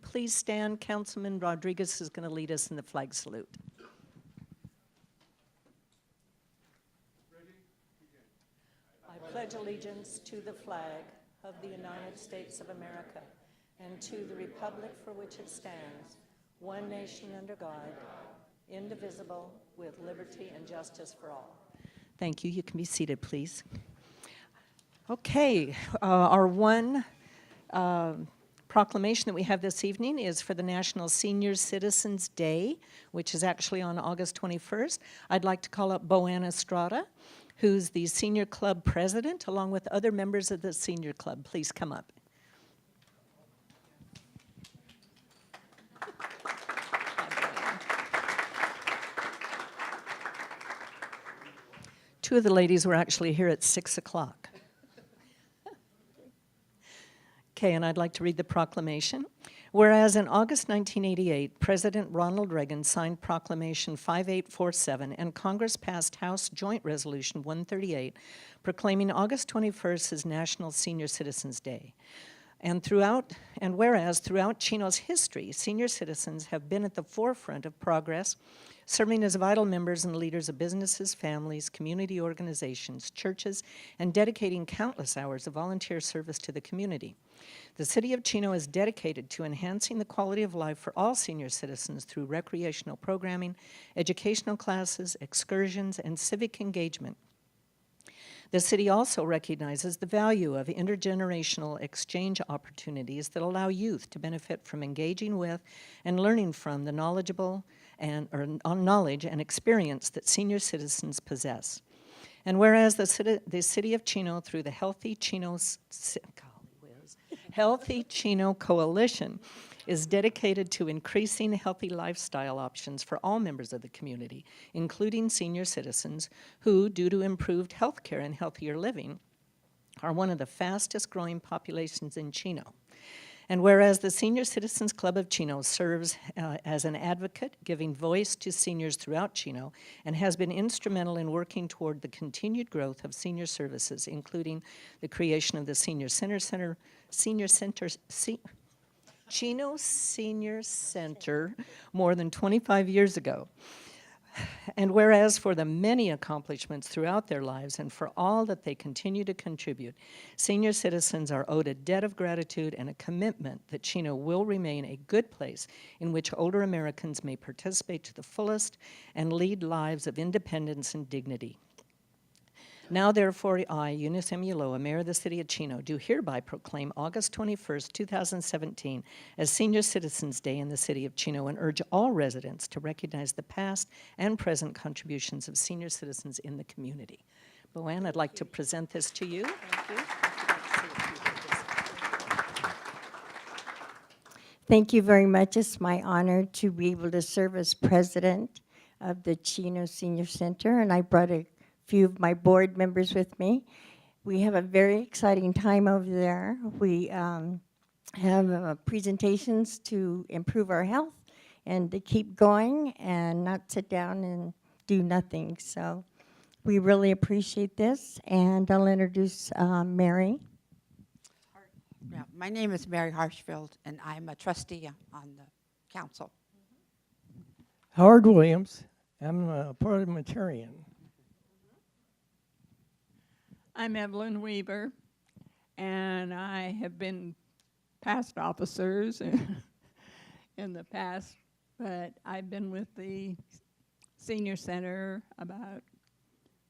Please stand. Councilman Rodriguez is going to lead us in the flag salute. I pledge allegiance to the flag of the United States of America and to the republic for which it stands, one nation under God, indivisible, with liberty and justice for all. Thank you. You can be seated, please. Okay, our one proclamation that we have this evening is for the National Senior Citizens Day, which is actually on August 21st. I'd like to call up Boanna Estrada, who's the Senior Club President, along with other members of the Senior Club. Please come up. Two of the ladies were actually here at 6 o'clock. Okay, and I'd like to read the proclamation. Whereas in August 1988, President Ronald Reagan signed Proclamation 5847 and Congress passed House Joint Resolution 138 proclaiming August 21st as National Senior Citizens Day. And whereas throughout Chino's history, senior citizens have been at the forefront of progress, serving as vital members and leaders of businesses, families, community organizations, churches, and dedicating countless hours of volunteer service to the community. The City of Chino is dedicated to enhancing the quality of life for all senior citizens through recreational programming, educational classes, excursions, and civic engagement. The city also recognizes the value of intergenerational exchange opportunities that allow youth to benefit from engaging with and learning from the knowledge and experience that senior citizens possess. And whereas the city of Chino, through the Healthy Chino Coalition, is dedicated to increasing healthy lifestyle options for all members of the community, including senior citizens who, due to improved health care and healthier living, are one of the fastest growing populations in Chino. And whereas the Senior Citizens Club of Chino serves as an advocate, giving voice to seniors throughout Chino, and has been instrumental in working toward the continued growth of senior services, including the creation of the Chino Senior Center more than 25 years ago. And whereas for the many accomplishments throughout their lives and for all that they continue to contribute, senior citizens are owed a debt of gratitude and a commitment that Chino will remain a good place in which older Americans may participate to the fullest and lead lives of independence and dignity. Now, therefore, I, Eunice M. Ulloa, Mayor of the City of Chino, do hereby proclaim August 21st, 2017 as Senior Citizens Day in the City of Chino and urge all residents to recognize the past and present contributions of senior citizens in the community. Boanna, I'd like to present this to you. Thank you. Thank you very much. It's my honor to be able to serve as president of the Chino Senior Center, and I brought a few of my board members with me. We have a very exciting time over there. We have presentations to improve our health and to keep going and not sit down and do nothing. So we really appreciate this, and I'll introduce Mary. Yeah, my name is Mary Harshfield, and I'm a trustee on the council. Howard Williams. I'm a parliamentarian. I'm Evelyn Weaver, and I have been past officers in the past, but I've been with the Senior Center about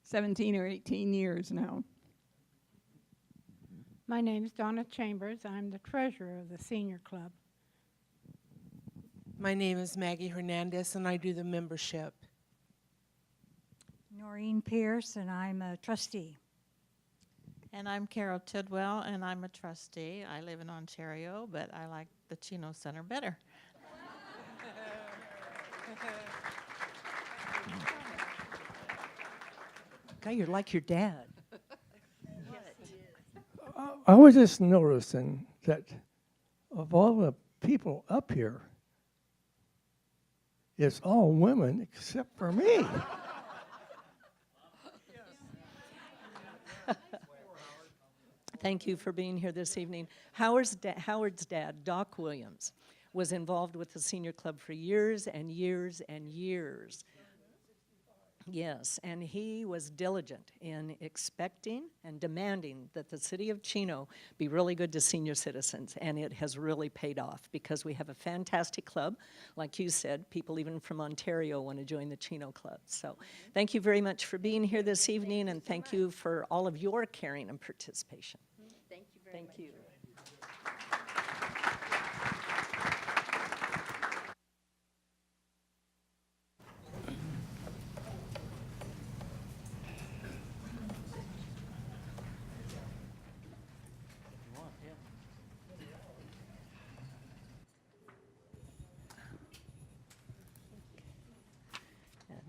17 or 18 years now. My name is Donna Chambers. I'm the treasurer of the senior club. My name is Maggie Hernandez, and I do the membership. Noreen Pierce, and I'm a trustee. And I'm Carol Tidwell, and I'm a trustee. I live in Ontario, but I like the Chino Center better. God, you're like your dad. I was just noticing that of all the people up here, it's all women except for me. Thank you for being here this evening. Howard's dad, Doc Williams, was involved with the senior club for years and years and years. Yes, and he was diligent in expecting and demanding that the city of Chino be really good to senior citizens, and it has really paid off because we have a fantastic club. Like you said, people even from Ontario want to join the Chino Club. So thank you very much for being here this evening, and thank you for all of your caring and participation. Thank you very much. Thank you.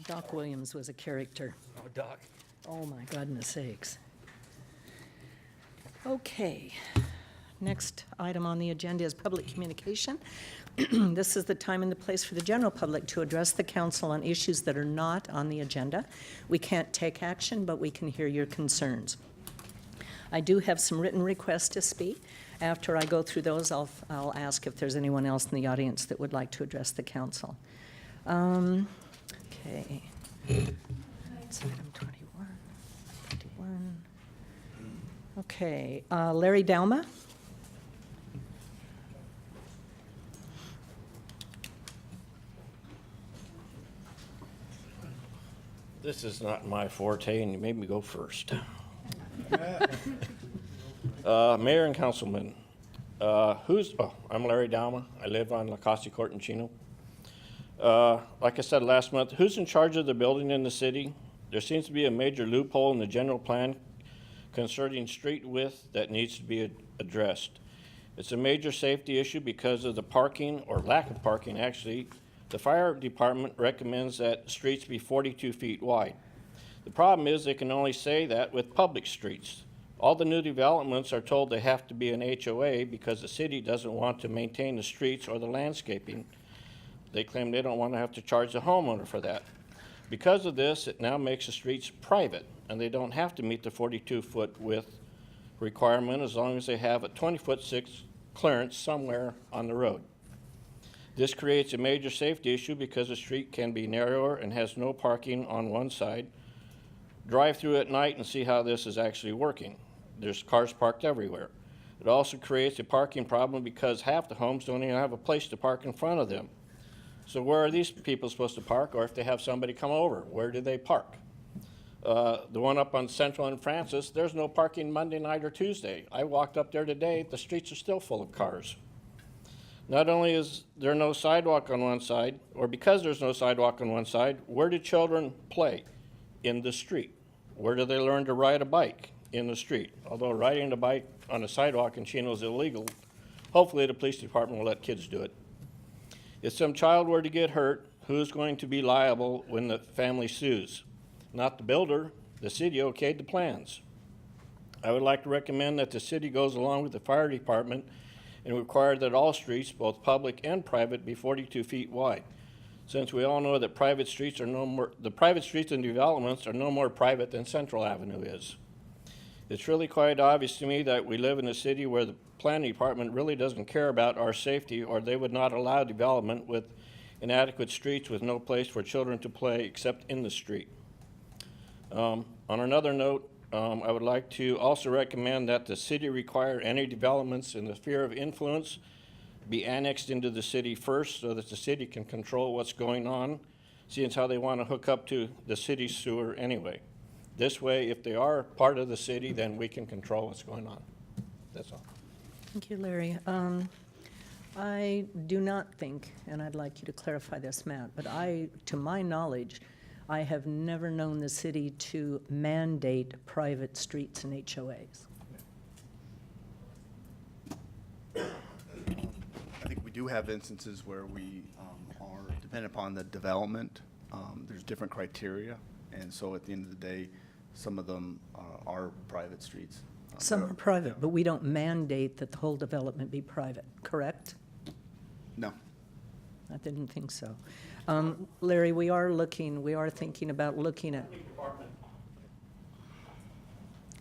Doc Williams was a character. Oh, Doc. Oh, my goodness sakes. Okay. Next item on the agenda is public communication. This is the time and the place for the general public to address the council on issues that are not on the agenda. We can't take action, but we can hear your concerns. I do have some written requests to speak. After I go through those, I'll ask if there's anyone else in the audience that would like to address the council. Okay. That's item 21, 51. Okay, Larry Dalma. This is not my forte, and you made me go first. Mayor and councilman, I'm Larry Dalma. I live on La Costa Court in Chino. Like I said last month, who's in charge of the building in the city? There seems to be a major loophole in the general plan concerning street width that needs to be addressed. It's a major safety issue because of the parking, or lack of parking actually. The fire department recommends that streets be 42 feet wide. The problem is they can only say that with public streets. All the new developments are told they have to be an HOA because the city doesn't want to maintain the streets or the landscaping. They claim they don't want to have to charge the homeowner for that. Because of this, it now makes the streets private, and they don't have to meet the 42-foot width requirement as long as they have a 20-foot 6 clearance somewhere on the road. This creates a major safety issue because the street can be narrower and has no parking on one side. Drive through at night and see how this is actually working. There's cars parked everywhere. It also creates a parking problem because half the homes don't even have a place to park in front of them. So where are these people supposed to park, or if they have somebody come over, where do they park? The one up on Central and Francis, there's no parking Monday night or Tuesday. I walked up there today, the streets are still full of cars. Not only is there no sidewalk on one side, or because there's no sidewalk on one side, where do children play? In the street. Where do they learn to ride a bike? In the street. Although riding a bike on a sidewalk in Chino is illegal, hopefully the police department will let kids do it. If some child were to get hurt, who's going to be liable when the family sues? Not the builder. The city okayed the plans. I would like to recommend that the city goes along with the fire department and require that all streets, both public and private, be 42 feet wide. Since we all know that private streets and developments are no more private than Central Avenue is. It's really quite obvious to me that we live in a city where the planning department really doesn't care about our safety, or they would not allow development with inadequate streets with no place for children to play except in the street. On another note, I would like to also recommend that the city require any developments in the sphere of influence be annexed into the city first so that the city can control what's going on, seeing as how they want to hook up to the city's sewer anyway. This way, if they are part of the city, then we can control what's going on. That's all. Thank you, Larry. I do not think, and I'd like you to clarify this, Matt, but to my knowledge, I have never known the city to mandate private streets and HOAs. I think we do have instances where we are dependent upon the development. There's different criteria, and so at the end of the day, some of them are private streets. Some are private, but we don't mandate that the whole development be private, correct? No. I didn't think so. Larry, we are thinking about looking at.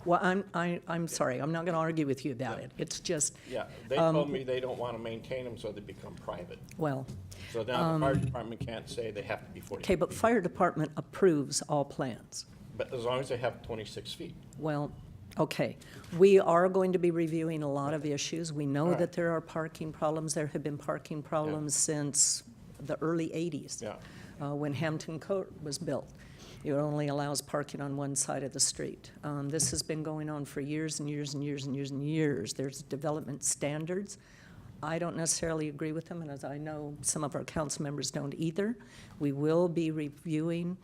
Well, I'm sorry, I'm not going to argue with you about it. It's just, Yeah, they told me they don't want to maintain them, so they become private. well, So now the fire department can't say they have to be 40 okay, feet. but fire department approves all plans. But as long as they have 26 feet. Well, okay, we are going to be reviewing a lot of issues. We know that there are parking problems. There have been parking problems since the early 80s. Yeah. When Hampton Court was built. It only allows parking on one side of the street. This has been going on for years and years and years and years and years. There's development standards. I don't necessarily agree with them, and as I know, some of our council members don't either. We will be reviewing,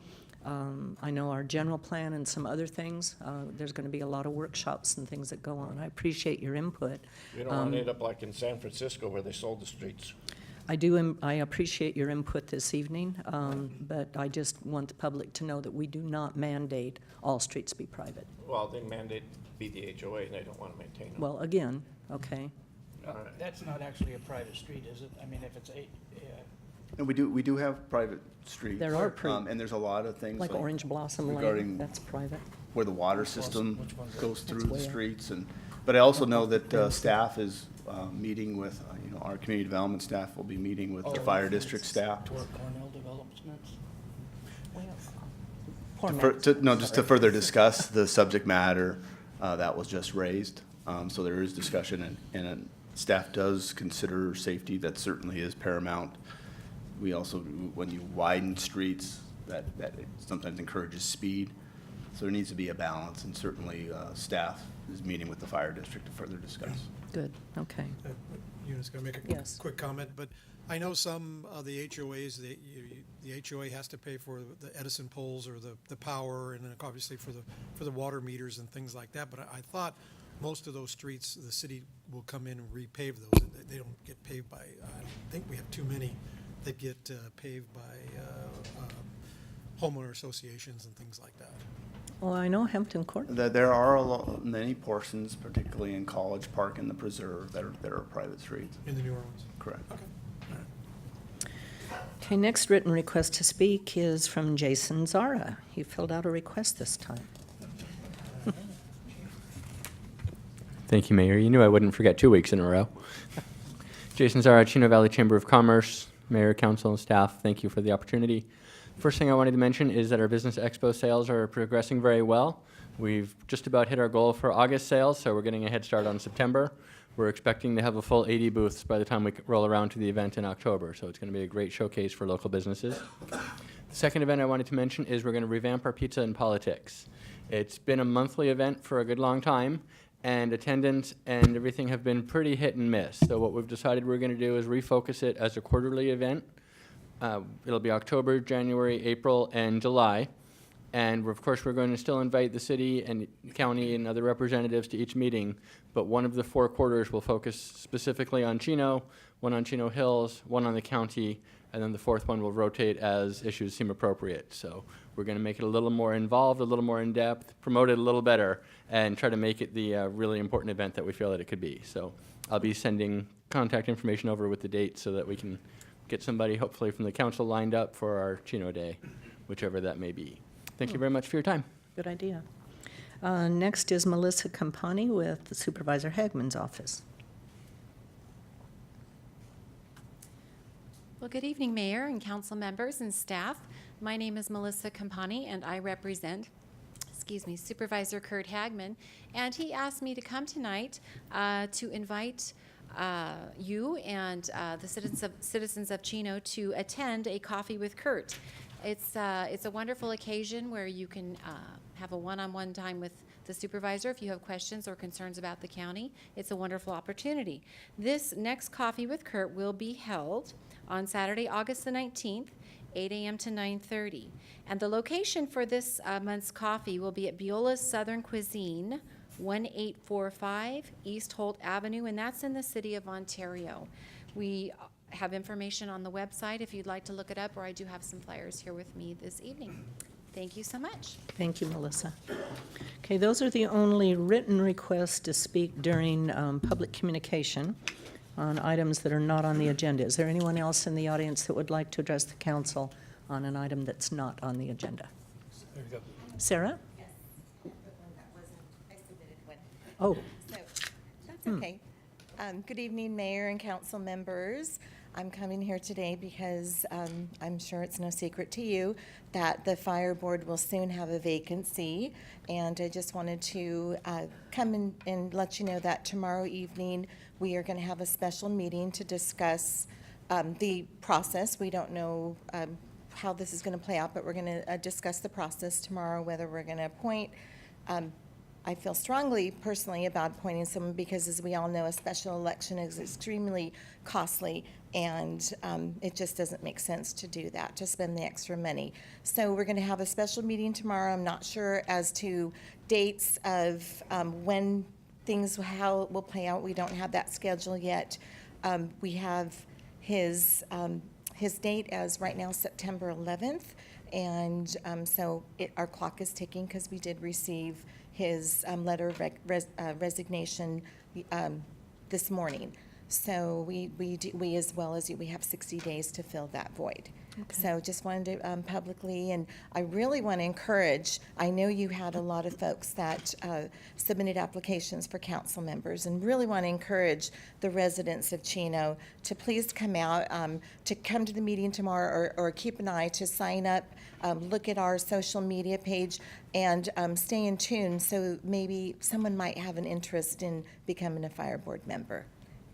I know, our general plan and some other things. There's going to be a lot of workshops and things that go on. I appreciate your input. You don't want to end up like in San Francisco where they sold the streets. I appreciate your input this evening, but I just want the public to know that we do not mandate all streets be private. Well, they mandate be the HOA and they don't want to maintain them. Well, again, okay, That's not actually a private street, is it? I mean, if it's And we do have private streets. There are and there's a lot of things like Orange Blossom Lane, regarding that's private. where the water system which one's that? goes through That's the way up. streets. But I also know that staff is meeting with, our community development staff will be meeting with the fire district staff. toward Cornell Developments? Poor Just to further discuss the subject matter that was just raised. So there is discussion, and staff does consider safety. That certainly is paramount. We also, when you widen streets, that it sometimes encourages speed. So there needs to be a balance, and certainly staff is meeting with the fire district to further discuss. Good, okay. Eunice, going to make a Yes. quick comment, but I know some of the HOAs, the HOA has to pay for the Edison poles or the power, and then obviously for the water meters and things like that. But I thought most of those streets, the city will come in and repave those. They don't get paved by, I don't think we have too many that get paved by homeowner associations and things like that. Well, I know Hampton Court. There are many portions, particularly in College Park and the Preserve, that are private streets. In the newer ones? Correct. Okay. Okay, next written request to speak is from Jason Zara. He filled out a request this time. Thank you, Mayor. You knew I wouldn't forget 2 weeks in a row. Jason Zara, Chino Valley Chamber of Commerce, Mayor, Council, and staff, thank you for the opportunity. First thing I wanted to mention is that our Business Expo sales are progressing very well. We've just about hit our goal for August sales, so we're getting a head start on September. We're expecting to have a full 80 booths by the time we roll around to the event in October, so it's going to be a great showcase for local businesses. The second event I wanted to mention is we're going to revamp our Pizza and Politics. It's been a monthly event for a good long time, and attendance and everything have been pretty hit and miss. So what we've decided we're going to do is refocus it as a quarterly event. It'll be October, January, April, and July. And of course, we're going to still invite the city and county and other representatives to each meeting, but one of the 4 quarters will focus specifically on Chino, one on Chino Hills, one on the county, and then the 4th one will rotate as issues seem appropriate. So we're going to make it a little more involved, a little more in-depth, promote it a little better, and try to make it the really important event that we feel that it could be. So I'll be sending contact information over with the date so that we can get somebody hopefully from the council lined up for our Chino Day, whichever that may be. Thank you very much for your time. Good idea. Next is Melissa Campani with Supervisor Hagman's office. Well, good evening, Mayor and council members and staff. My name is Melissa Campani, and I represent, Supervisor Kurt Hagman. And he asked me to come tonight to invite you and the citizens of Chino to attend a Coffee with Kurt. It's a wonderful occasion where you can have a one-on-one time with the supervisor if you have questions or concerns about the county. It's a wonderful opportunity. This next Coffee with Kurt will be held on Saturday, August the 19th, 8 a.m. to 9:30. And the location for this month's coffee will be at Beola's Southern Cuisine, 1845 East Holt Avenue, and that's in the city of Ontario. We have information on the website if you'd like to look it up, or I do have some flyers here with me this evening. Thank you so much. Thank you, Melissa. Okay, those are the only written requests to speak during public communication on items that are not on the agenda. Is there anyone else in the audience that would like to address the council on an item that's not on the agenda? There you go. Sarah? Yes, the one that wasn't, I submitted one. Oh, So, that's okay. Good evening, Mayor and council members. I'm coming here today because I'm sure it's no secret to you that the fire board will soon have a vacancy. And I just wanted to come in and let you know that tomorrow evening, we are going to have a special meeting to discuss the process. We don't know how this is going to play out, but we're going to discuss the process tomorrow, whether we're going to appoint. I feel strongly personally about appointing someone because, as we all know, a special election is extremely costly, and it just doesn't make sense to do that, to spend the extra money. So we're going to have a special meeting tomorrow. I'm not sure as to dates of when things, how it will play out. We don't have that schedule yet. We have his date as right now September 11th, and so our clock is ticking because we did receive his letter of resignation this morning. So we as well as you, we have 60 days to fill that void. Okay. So just wanted to publicly, and I really want to encourage, I know you had a lot of folks that submitted applications for council members, and really want to encourage the residents of Chino to please come out, to come to the meeting tomorrow, or keep an eye to sign up, look at our social media page, and stay in tune, so maybe someone might have an interest in becoming a fire board member.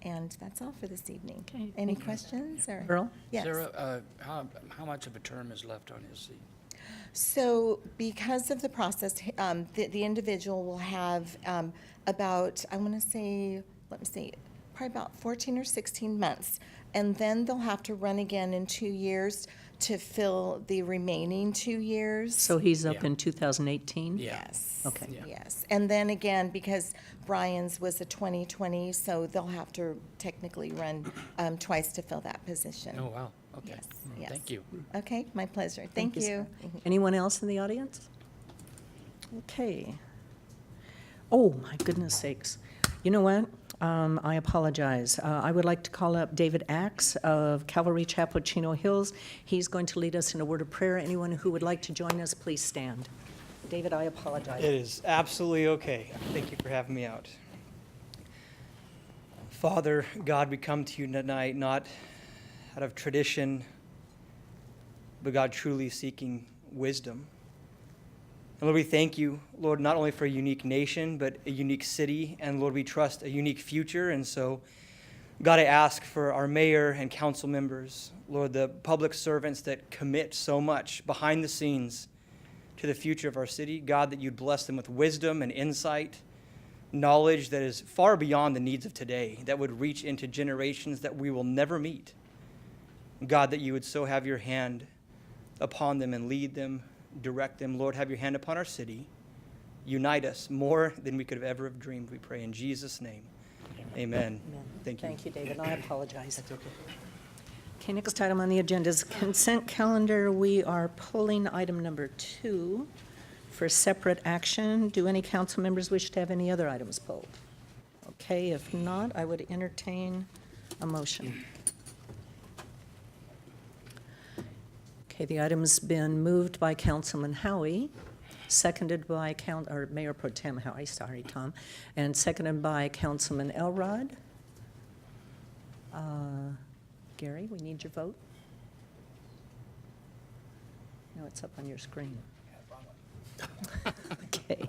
And that's all for this evening. Okay. Any questions? Or? Earl? Yes. Sarah, how much of a term is left on his seat? So because of the process, the individual will have about, I want to say, let me see, probably about 14 or 16 months. And then they'll have to run again in 2 years to fill the remaining 2 years. So he's up in 2018? Yes. Okay. Yeah. Yes. And then again, because Brian's was a 2020, so they'll have to technically run twice to fill that position. Oh, wow, okay. Yes, yes. Thank you. Okay, my pleasure. Thank you. Sarah. Anyone else in the audience? Okay. Oh, my goodness sakes. You know what? I apologize. I would like to call up David Axe of Calvary Chapel, Chino Hills. He's going to lead us in a word of prayer. Anyone who would like to join us, please stand. David, I apologize. It is absolutely okay. Thank you for having me out. Father, God, we come to you tonight not out of tradition, but God, truly seeking wisdom. And Lord, we thank you, Lord, not only for a unique nation, but a unique city. And Lord, we trust a unique future. And so, God, I ask for our mayor and council members, Lord, the public servants that commit so much behind the scenes to the future of our city. God, that you'd bless them with wisdom and insight, knowledge that is far beyond the needs of today, that would reach into generations that we will never meet. God, that you would so have your hand upon them and lead them, direct them. Lord, have your hand upon our city. Unite us more than we could have ever have dreamed, we pray in Jesus' name. Amen. Amen. Thank you. Thank you, David. I apologize. That's okay. Okay, next item on the agenda is consent calendar. We are pulling item number 2 for separate action. Do any council members wish to have any other items pulled? Okay, if not, I would entertain a motion. Okay, the item's been moved by Councilman Howie, seconded by Mayor Pro Tem Howie, sorry, Tom, and seconded by Councilman Elrod. Gary, we need your vote. No, it's up on your screen. Okay.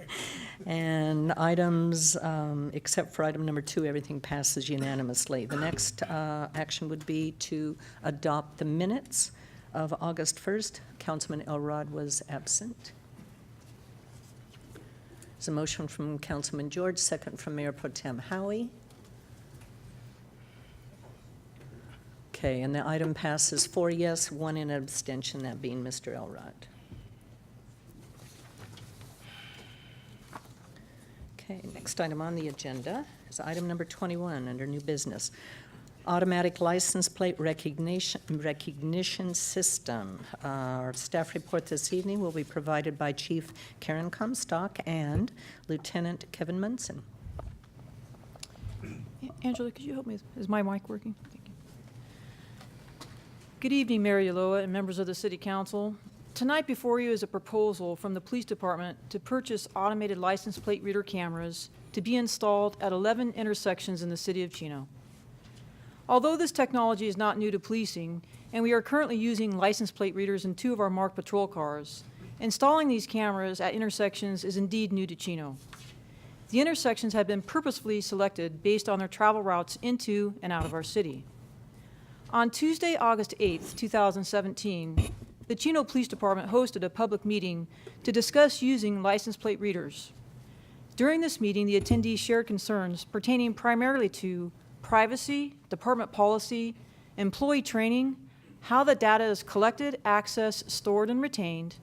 And items, except for item number 2, everything passes unanimously. The next action would be to adopt the minutes of August 1st. Councilman Elrod was absent. There's a motion from Councilman George, second from Mayor Pro Tem Howie. Okay, and the item passes 4 yes, 1 in abstention, that being Mr. Elrod. Okay, next item on the agenda is item number 21 under new business. Automatic license plate recognition system. Our staff report this evening will be provided by Chief Karen Comstock and Lieutenant Kevin Munson. Angela, could you help me? Is my mic working? Thank you. Good evening, Mayor Yaloa and members of the City Council. Tonight before you is a proposal from the Police Department to purchase automated license plate reader cameras to be installed at 11 intersections in the city of Chino. Although this technology is not new to policing, and we are currently using license plate readers in 2 of our marked patrol cars, installing these cameras at intersections is indeed new to Chino. The intersections have been purposefully selected based on their travel routes into and out of our city. On Tuesday, August 8th, 2017, the Chino Police Department hosted a public meeting to discuss using license plate readers. During this meeting, the attendees shared concerns pertaining primarily to privacy, department policy, employee training, how the data is collected, accessed, stored, and retained,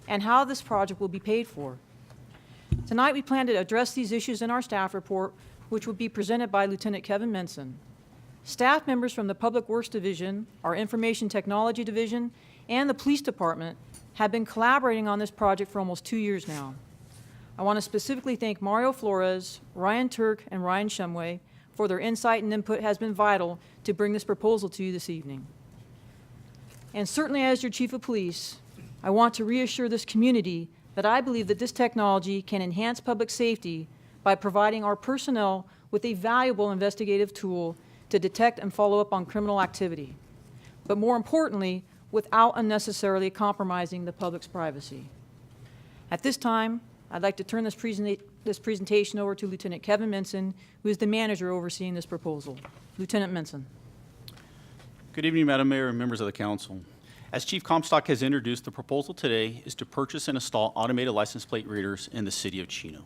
and how this project will be paid for. Tonight, we plan to address these issues in our staff report, which will be presented by Lieutenant Kevin Menson. Staff members from the Public Works Division, our Information Technology Division, and the Police Department have been collaborating on this project for almost 2 years now. I want to specifically thank Mario Flores, Ryan Turk, and Ryan Shumway for their insight and input has been vital to bring this proposal to you this evening. And certainly as your Chief of Police, I want to reassure this community that I believe that this technology can enhance public safety by providing our personnel with a valuable investigative tool to detect and follow up on criminal activity, but more importantly, without unnecessarily compromising the public's privacy. At this time, I'd like to turn this presentation over to Lieutenant Kevin Menson, who is the manager overseeing this proposal. Lieutenant Menson. Good evening, Madam Mayor and members of the council. As Chief Comstock has introduced, the proposal today is to purchase and install automated license plate readers in the city of Chino.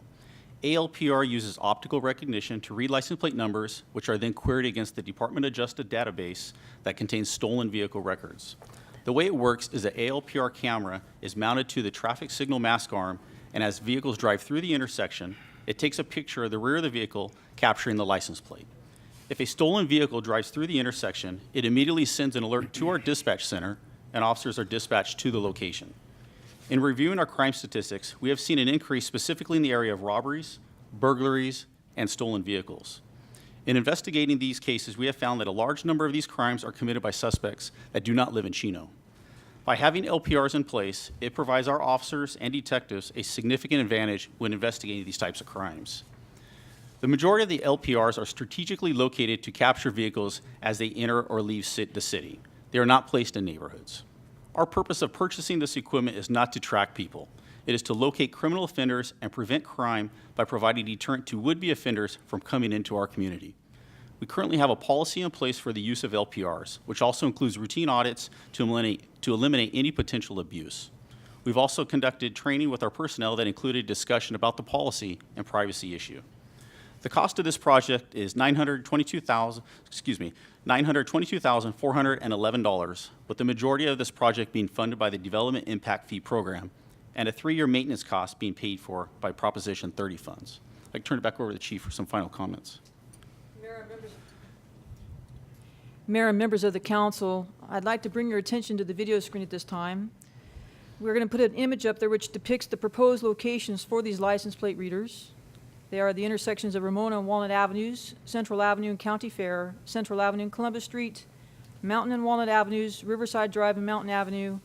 ALPR uses optical recognition to read license plate numbers, which are then queried against the department-adjusted database that contains stolen vehicle records. The way it works is that ALPR camera is mounted to the traffic signal mask arm, and as vehicles drive through the intersection, it takes a picture of the rear of the vehicle, capturing the license plate. If a stolen vehicle drives through the intersection, it immediately sends an alert to our dispatch center, and officers are dispatched to the location. In reviewing our crime statistics, we have seen an increase specifically in the area of robberies, burglaries, and stolen vehicles. In investigating these cases, we have found that a large number of these crimes are committed by suspects that do not live in Chino. By having LPRs in place, it provides our officers and detectives a significant advantage when investigating these types of crimes. The majority of the LPRs are strategically located to capture vehicles as they enter or leave the city. They are not placed in neighborhoods. Our purpose of purchasing this equipment is not to track people. It is to locate criminal offenders and prevent crime by providing deterrent to would-be offenders from coming into our community. We currently have a policy in place for the use of LPRs, which also includes routine audits to eliminate any potential abuse. We've also conducted training with our personnel that included discussion about the policy and privacy issue. The cost of this project is $922,411, with the majority of this project being funded by the Development Impact Fee Program and a 3-year maintenance cost being paid for by Proposition 30 funds. I'd like to turn it back over to the Chief for some final comments. Mayor and members of the council, I'd like to bring your attention to the video screen at this time. We're going to put an image up there which depicts the proposed locations for these license plate readers. They are the intersections of Ramona and Walnut Avenues, Central Avenue and County Fair, Central Avenue and Columbus Street, Mountain and Walnut Avenues, Riverside Drive and Mountain Avenue,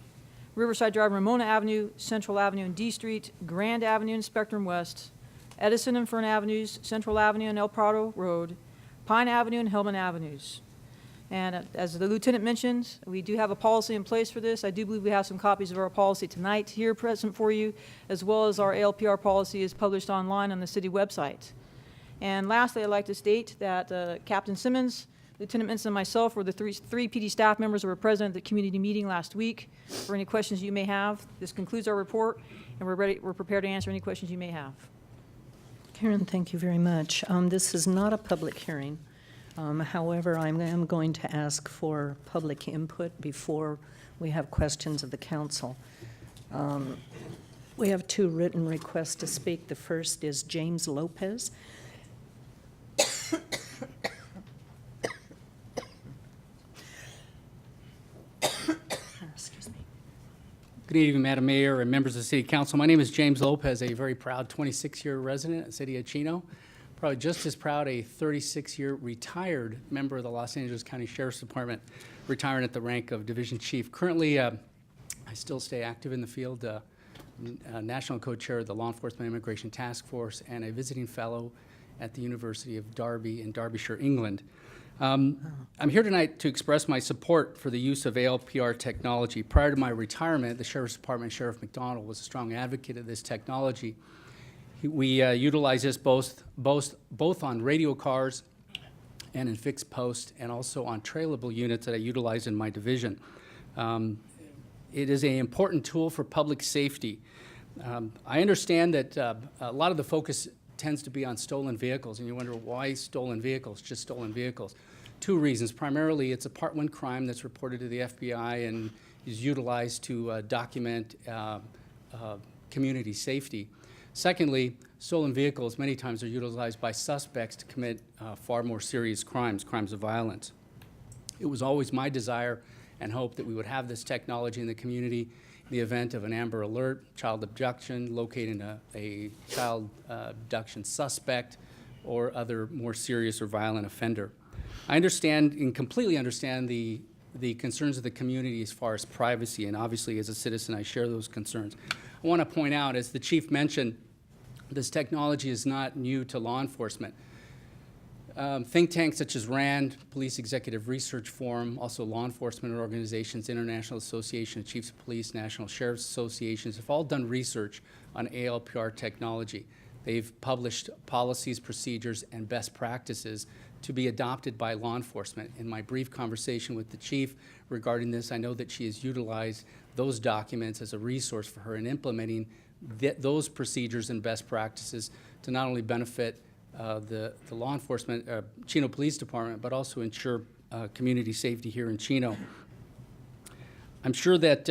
Riverside Drive and Ramona Avenue, Central Avenue and D Street, Grand Avenue and Spectrum West, Edison and Fern Avenues, Central Avenue and El Prado Road, Pine Avenue and Hillman Avenues. And as the lieutenant mentioned, we do have a policy in place for this. I do believe we have some copies of our policy tonight here present for you, as well as our ALPR policy is published online on the city website. And lastly, I'd like to state that Captain Simmons, Lieutenant Menson, and myself were the three PD staff members who were present at the community meeting last week. For any questions you may have, this concludes our report, and we're prepared to answer any questions you may have. Karen, thank you very much. This is not a public hearing. However, I am going to ask for public input before we have questions of the council. We have 2 written requests to speak. The first is James Lopez. Excuse me. Good evening, Madam Mayor and members of the City Council. My name is James Lopez, a very proud 26-year resident of the City of Chino. Probably just as proud, a 36-year retired member of the Los Angeles County Sheriff's Department, retiring at the rank of Division Chief. Currently, I still stay active in the field, National Co-Chair of the Law Enforcement Immigration Task Force and a visiting fellow at the University of Derby in Derbyshire, England. I'm here tonight to express my support for the use of ALPR technology. Prior to my retirement, the Sheriff's Department, Sheriff McDonald, was a strong advocate of this technology. We utilize this both on radio cars and in fixed post, and also on trailable units that I utilize in my division. It is an important tool for public safety. I understand that a lot of the focus tends to be on stolen vehicles, and you wonder why stolen vehicles, just stolen vehicles. 2 reasons. Primarily, it's a Part 1 crime that's reported to the FBI and is utilized to document community safety. Secondly, stolen vehicles many times are utilized by suspects to commit far more serious crimes, crimes of violence. It was always my desire and hope that we would have this technology in the community in the event of an Amber Alert, child abduction, locating a child abduction suspect, or other more serious or violent offender. I understand and completely understand the concerns of the community as far as privacy, and obviously as a citizen I share those concerns. I want to point out, as the chief mentioned, this technology is not new to law enforcement. Think tanks such as RAND, Police Executive Research Forum, also law enforcement organizations, International Association of Chiefs of Police, National Sheriff's Associations, have all done research on ALPR technology. They've published policies, procedures, and best practices to be adopted by law enforcement. In my brief conversation with the chief regarding this, I know that she has utilized those documents as a resource for her in implementing those procedures and best practices to not only benefit the law enforcement, Chino Police Department, but also ensure community safety here in Chino. I'm sure that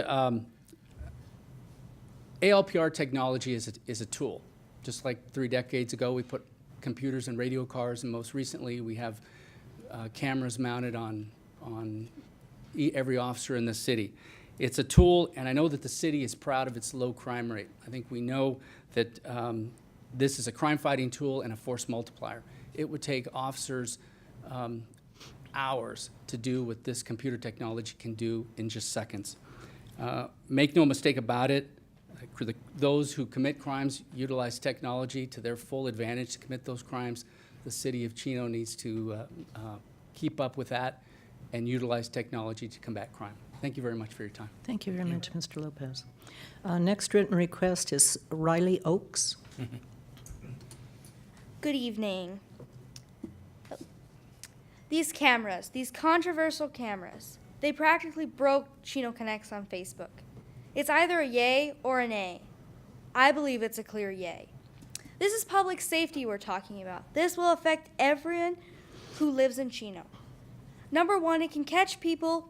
ALPR technology is a tool. Just like 3 decades ago, we put computers in radio cars, and most recently we have cameras mounted on every officer in the city. It's a tool, and I know that the city is proud of its low crime rate. I think we know that this is a crime-fighting tool and a force multiplier. It would take officers hours to do what this computer technology can do in just seconds. Make no mistake about it, those who commit crimes utilize technology to their full advantage to commit those crimes. The city of Chino needs to keep up with that and utilize technology to combat crime. Thank you very much for your time. Thank you very much, Mr. Lopez. Next written request is Riley Oakes. Good evening. These cameras, these controversial cameras, they practically broke Chino Connects on Facebook. It's either a yay or a nay. I believe it's a clear yay. This is public safety we're talking about. This will affect everyone who lives in Chino. Number one, it can catch people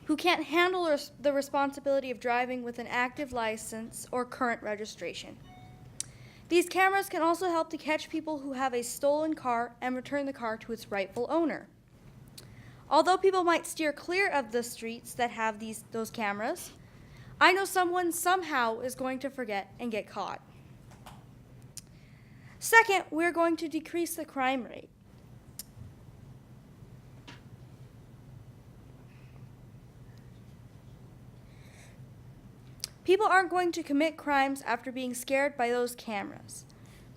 who can't handle the responsibility of driving with an active license or current registration. These cameras can also help to catch people who have a stolen car and return the car to its rightful owner. Although people might steer clear of the streets that have those cameras, I know someone somehow is going to forget and get caught. Second, we're going to decrease the crime rate. People aren't going to commit crimes after being scared by those cameras.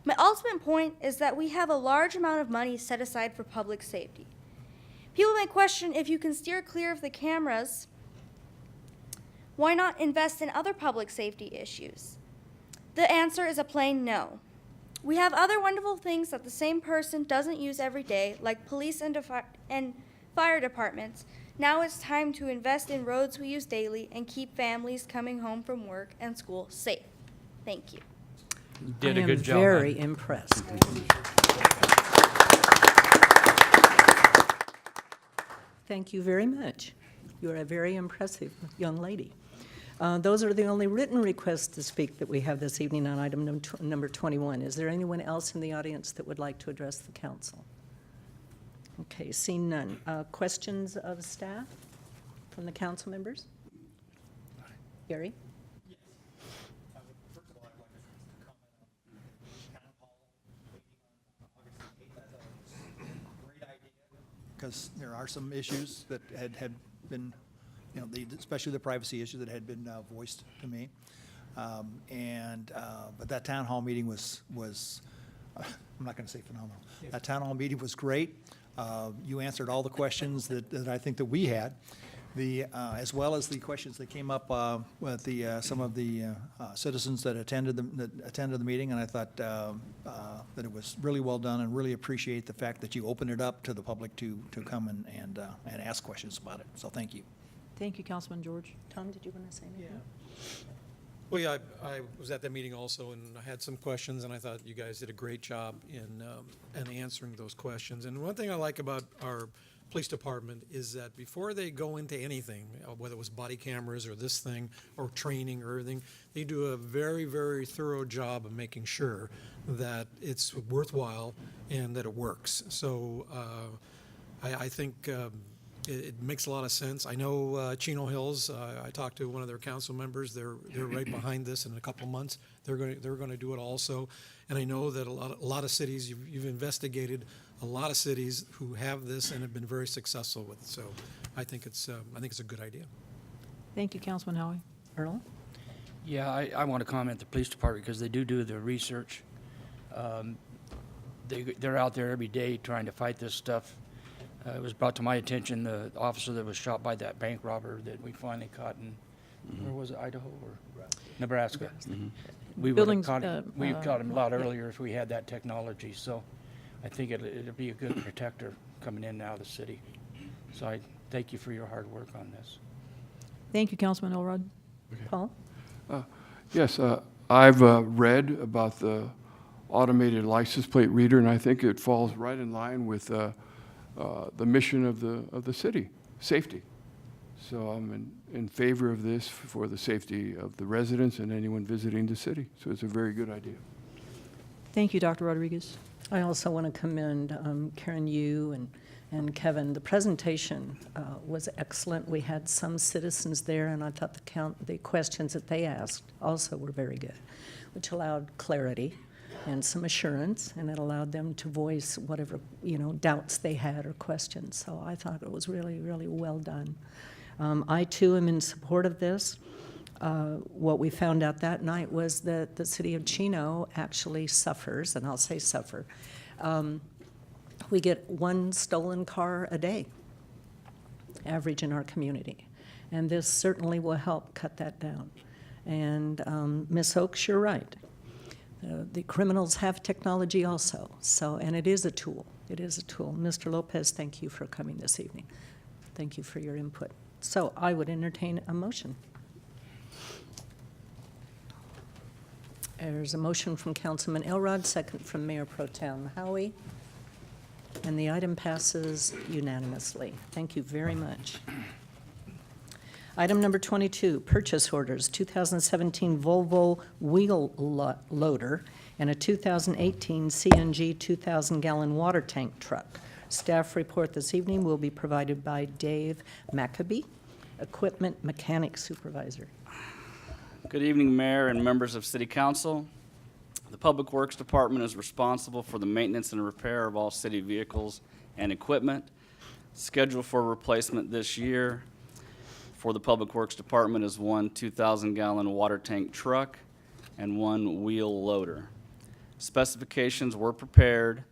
My ultimate point is that we have a large amount of money set aside for public safety. People may question, if you can steer clear of the cameras, why not invest in other public safety issues? The answer is a plain no. We have other wonderful things that the same person doesn't use every day, like police and fire departments. Now it's time to invest in roads we use daily and keep families coming home from work and school safe. Thank you. You did a good job. I am very impressed. Thank you very much. You're a very impressive young lady. Those are the only written requests to speak that we have this evening on item number 21. Is there anyone else in the audience that would like to address the council? Okay, seeing none. Questions of staff from the council members? Gary? Because there are some issues that had been, you know, especially the privacy issue that had been voiced to me. But that town hall meeting was I'm not going to say phenomenal. That town hall meeting was great. You answered all the questions that I think that we had. As well as the questions that came up with some of the citizens that attended the meeting, and I thought that it was really well done, and really appreciate the fact that you opened it up to the public to come and ask questions about it. So thank you. Thank you, Councilman George. Tom, did you want to say anything? Well, yeah, I was at that meeting also, and I had some questions, and I thought you guys did a great job in answering those questions. And one thing I like about our police department is that before they go into anything, whether it was body cameras or this thing or training or everything, they do a very, very thorough job of making sure that it's worthwhile and that it works. So I think it makes a lot of sense. I know Chino Hills. I talked to one of their council members. They're right behind this. In a couple of months, they're going to do it also. And I know that a lot of cities you've investigated a lot of cities who have this and have been very successful with it. So I think it's a good idea. Thank you, Councilman Howie. Earl? Yeah, I want to comment the police department because they do the research. They're out there every day trying to fight this stuff. It was brought to my attention the officer that was shot by that bank robber that we finally caught in, where was it, Idaho or Nebraska? We would have caught him, we caught him a lot earlier if we had that technology. So I think it'll be a good protector coming in and out of the city. So I thank you for your hard work on this. Thank you, Councilman Elrod. Paul? Yes, I've read about the automated license plate reader, and I think it falls right in line with the mission of the city, safety. So I'm in favor of this for the safety of the residents and anyone visiting the city. So it's a very good idea. Thank you, Dr. Rodriguez. I also want to commend Karen, you and Kevin. The presentation was excellent. We had some citizens there, and I thought the questions that they asked also were very good, which allowed clarity and some assurance, and it allowed them to voice whatever doubts they had or questions. So I thought it was really, really well done. I too am in support of this. What we found out that night was that the city of Chino actually suffers, and I'll say suffer. We get one stolen car a day, average in our community. And this certainly will help cut that down. And Ms. Oakes, you're right. The criminals have technology also, and it is a tool. It is a tool. Mr. Lopez, thank you for coming this evening. Thank you for your input. So I would entertain a motion. There's a motion from Councilman Elrod, second from Mayor Pro Tem Howie, and the item passes unanimously. Thank you very much. Item number 22, purchase orders, 2017 Volvo wheel loader and a 2018 CNG 2,000-gallon water tank truck. Staff report this evening will be provided by Dave Maccabee, Equipment Mechanic Supervisor. Good evening, Mayor and members of City Council. The Public Works Department is responsible for the maintenance and repair of all city vehicles and equipment. Scheduled for replacement this year for the Public Works Department is one 2,000-gallon water tank truck and one wheel loader. Specifications were prepared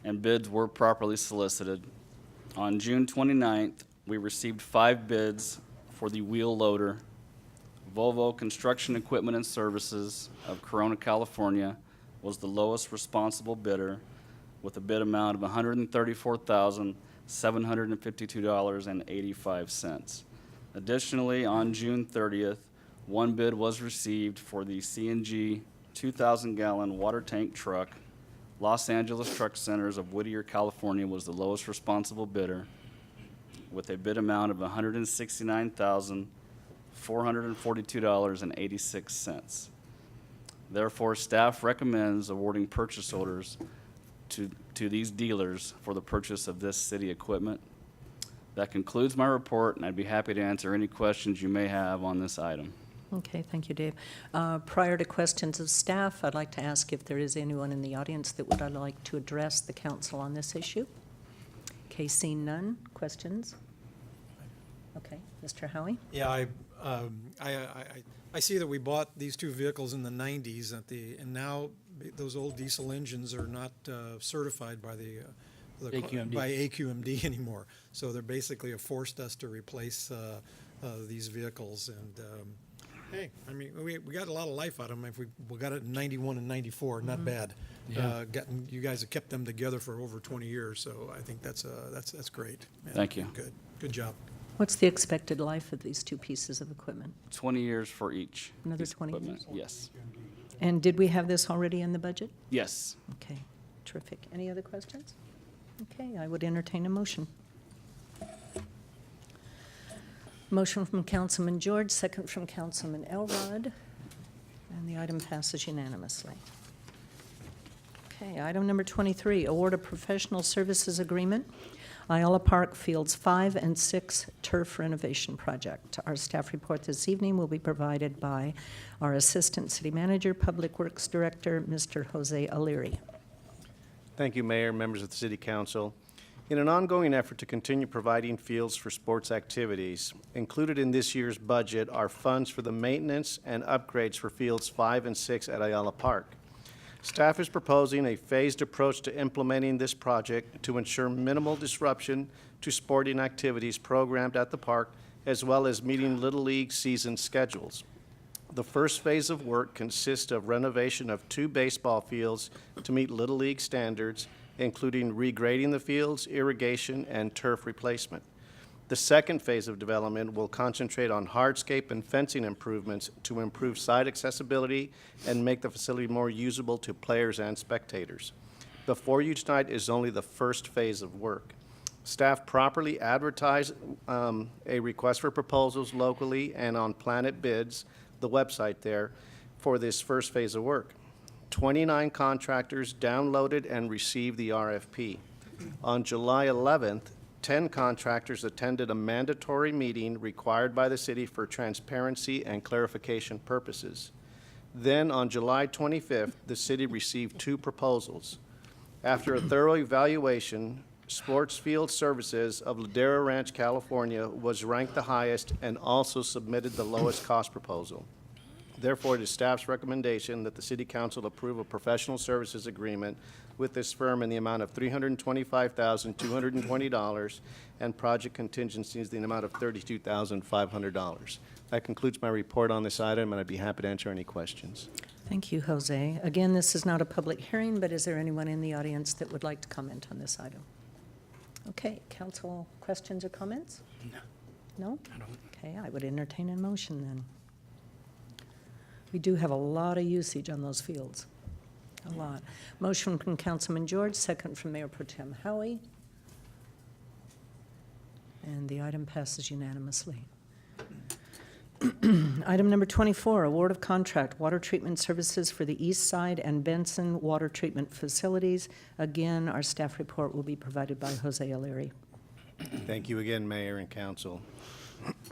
and bids were properly solicited. On June 29th, we received 5 bids for the wheel loader. Volvo Construction Equipment and Services of Corona, California was the lowest responsible bidder with a bid amount of $134,752.85. Additionally, on June 30th, one bid was received for the CNG 2,000-gallon water tank truck. Los Angeles Truck Centers of Whittier, California was the lowest responsible bidder with a bid amount of $169,442.86. Therefore, staff recommends awarding purchase orders to these dealers for the purchase of this city equipment. That concludes my report, and I'd be happy to answer any questions you may have on this item. Okay, thank you, Dave. Prior to questions of staff, I'd like to ask if there is anyone in the audience that would like to address the council on this issue. Okay, seeing none. Questions? Okay, Mr. Howie? Yeah, I see that we bought these two vehicles in the 90s and now those old diesel engines are not certified by the AQMD. by AQMD anymore. So they're basically have forced us to replace these vehicles. And hey, I mean, we got a lot of life out of them. If we got it in 91 and 94, not bad. Yeah. You guys have kept them together for over 20 years, so I think that's great. And Thank you. Good job. What's the expected life of these two pieces of equipment? 20 years for each. Another piece of 20 equipment. years? Yes. And did we have this already in the budget? Yes. Okay, terrific. Any other questions? Okay, I would entertain a motion. Motion from Councilman George, second from Councilman Elrod, and the item passes unanimously. Okay, item number 23, award a professional services agreement, Ayala Park Fields 5 and 6 turf renovation project. Our staff report this evening will be provided by our Assistant City Manager, Public Works Director, Mr. Jose Aleri. Thank you, Mayor, members of the City Council. In an ongoing effort to continue providing fields for sports activities, included in this year's budget are funds for the maintenance and upgrades for Fields 5 and 6 at Ayala Park. Staff is proposing a phased approach to implementing this project to ensure minimal disruption to sporting activities programmed at the park, as well as meeting Little League season schedules. The first phase of work consists of renovation of 2 baseball fields to meet Little League standards, including regrading the fields, irrigation, and turf replacement. The second phase of development will concentrate on hardscape and fencing improvements to improve site accessibility and make the facility more usable to players and spectators. Before you tonight is only the first phase of work. Staff properly advertised a request for proposals locally and on Planet Bids, the website there, for this first phase of work. 29 contractors downloaded and received the RFP. On July 11th, 10 contractors attended a mandatory meeting required by the city for transparency and clarification purposes. Then on July 25th, the city received 2 proposals. After a thorough evaluation, Sports Field Services of Ladera Ranch, California was ranked the highest and also submitted the lowest cost proposal. Therefore, it is staff's recommendation that the City Council approve a professional services agreement with this firm in the amount of $325,220 and project contingencies in the amount of $32,500. That concludes my report on this item, and I'd be happy to answer any questions. Thank you, Jose. Again, this is not a public hearing, but is there anyone in the audience that would like to comment on this item? Okay, council questions or comments? No. No? I don't. Okay, I would entertain a motion then. We do have a lot of usage on those fields, a lot. Motion from Councilman George, second from Mayor Pro Tem Howie. And the item passes unanimously. Item number 24, award of contract, water treatment services for the East Side and Benson Water Treatment Facilities. Again, our staff report will be provided by Jose Aleri. Thank you again, Mayor and Council.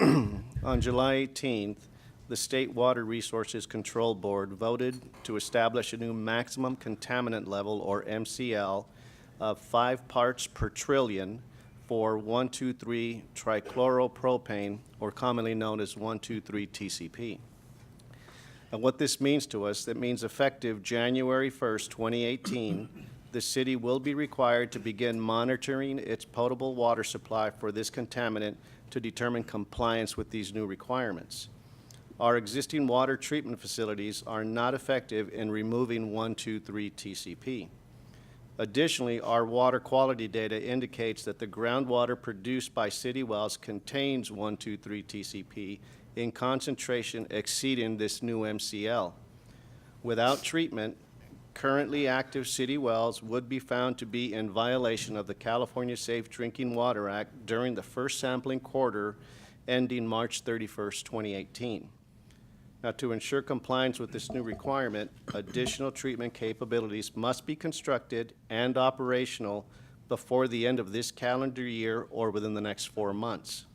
On July 18th, the State Water Resources Control Board voted to establish a new maximum contaminant level, or MCL, of 5 parts per trillion for 1,2,3-trichloropropane, or commonly known as 1,2,3-TCP. And what this means to us, it means effective January 1st, 2018, the city will be required to begin monitoring its potable water supply for this contaminant to determine compliance with these new requirements. Our existing water treatment facilities are not effective in removing 1,2,3-TCP. Additionally, our water quality data indicates that the groundwater produced by city wells contains 1,2,3-TCP in concentration exceeding this new MCL. Without treatment, currently active city wells would be found to be in violation of the California Safe Drinking Water Act during the first sampling quarter ending March 31st, 2018. Now, to ensure compliance with this new requirement, additional treatment capabilities must be constructed and operational before the end of this calendar year or within the next 4 months.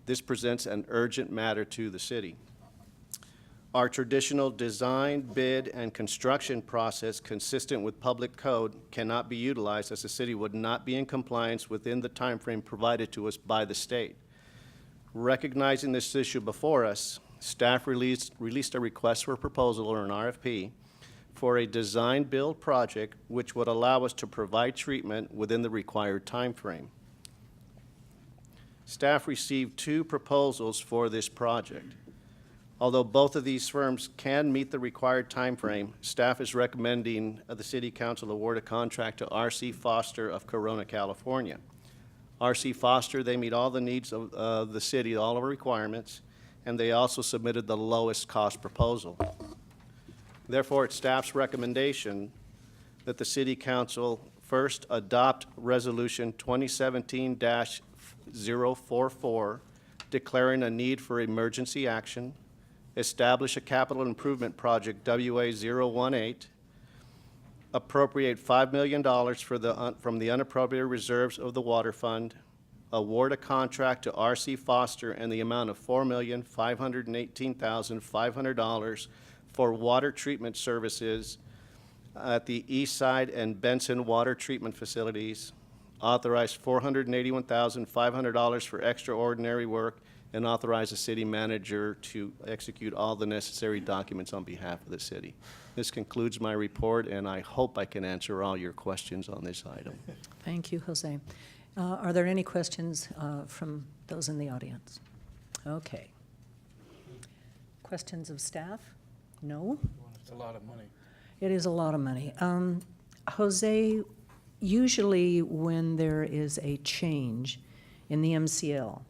This presents an urgent matter to the city. Our traditional design, bid, and construction process consistent with public code cannot be utilized as the city would not be in compliance within the timeframe provided to us by the state. Recognizing this issue before us, staff released a request for proposal, or an RFP, for a design-build project which would allow us to provide treatment within the required timeframe. Staff received 2 proposals for this project. Although both of these firms can meet the required timeframe, staff is recommending the City Council award a contract to R.C. Foster of Corona, California. R.C. Foster, they meet all the needs of the city, all of our requirements, and they also submitted the lowest cost proposal. Therefore, it's staff's recommendation that the City Council first adopt Resolution 2017-044, declaring a need for emergency action, establish a capital improvement project WA018, appropriate $5 million from the unappropriated reserves of the water fund, award a contract to R.C. Foster in the amount of $4,518,500 for water treatment services at the East Side and Benson water treatment facilities, authorize $481,500 for extraordinary work, and authorize the city manager to execute all the necessary documents on behalf of the city. This concludes my report, and I hope I can answer all your questions on this item. Thank you, Jose. Are there any questions from those in the audience? Okay. Questions of staff? No? It's a lot of money. It is a lot of money. Jose, usually when there is a change in the MCL,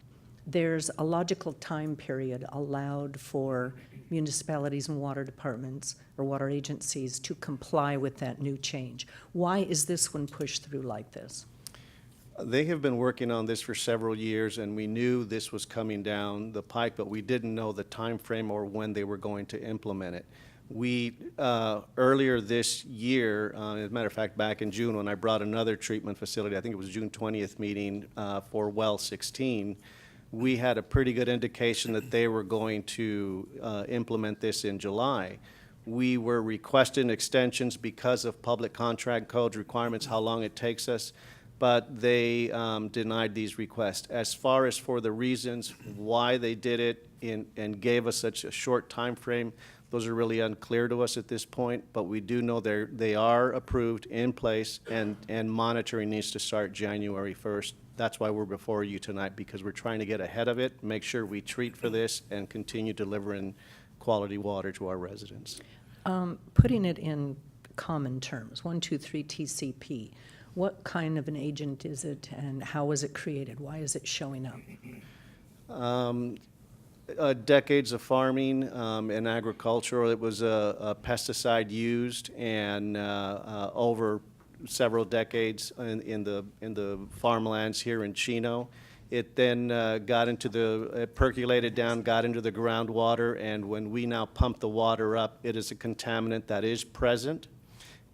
there's a logical time period allowed for municipalities and water departments or water agencies to comply with that new change. Why is this one pushed through like this? They have been working on this for several years, and we knew this was coming down the pike, but we didn't know the time frame or when they were going to implement it. We, earlier this year, as a matter of fact, back in June when I brought another treatment facility, I think it was June 20th meeting for well 16, we had a pretty good indication that they were going to implement this in July. We were requesting extensions because of public contract code requirements, how long it takes us, but they denied these requests. As far as for the reasons why they did it and gave us such a short time frame, those are really unclear to us at this point, but we do know they are approved, in place, and monitoring needs to start January 1st. That's why we're before you tonight, because we're trying to get ahead of it, make sure we treat for this, and continue delivering quality water to our residents. Putting it in common terms, 123 TCP, what kind of an agent is it, and how was it created? Why is it showing up? Decades of farming and agriculture. It was a pesticide used, and over several decades in the farmlands here in Chino. It then it percolated down, got into the groundwater, and when we now pump the water up, it is a contaminant that is present,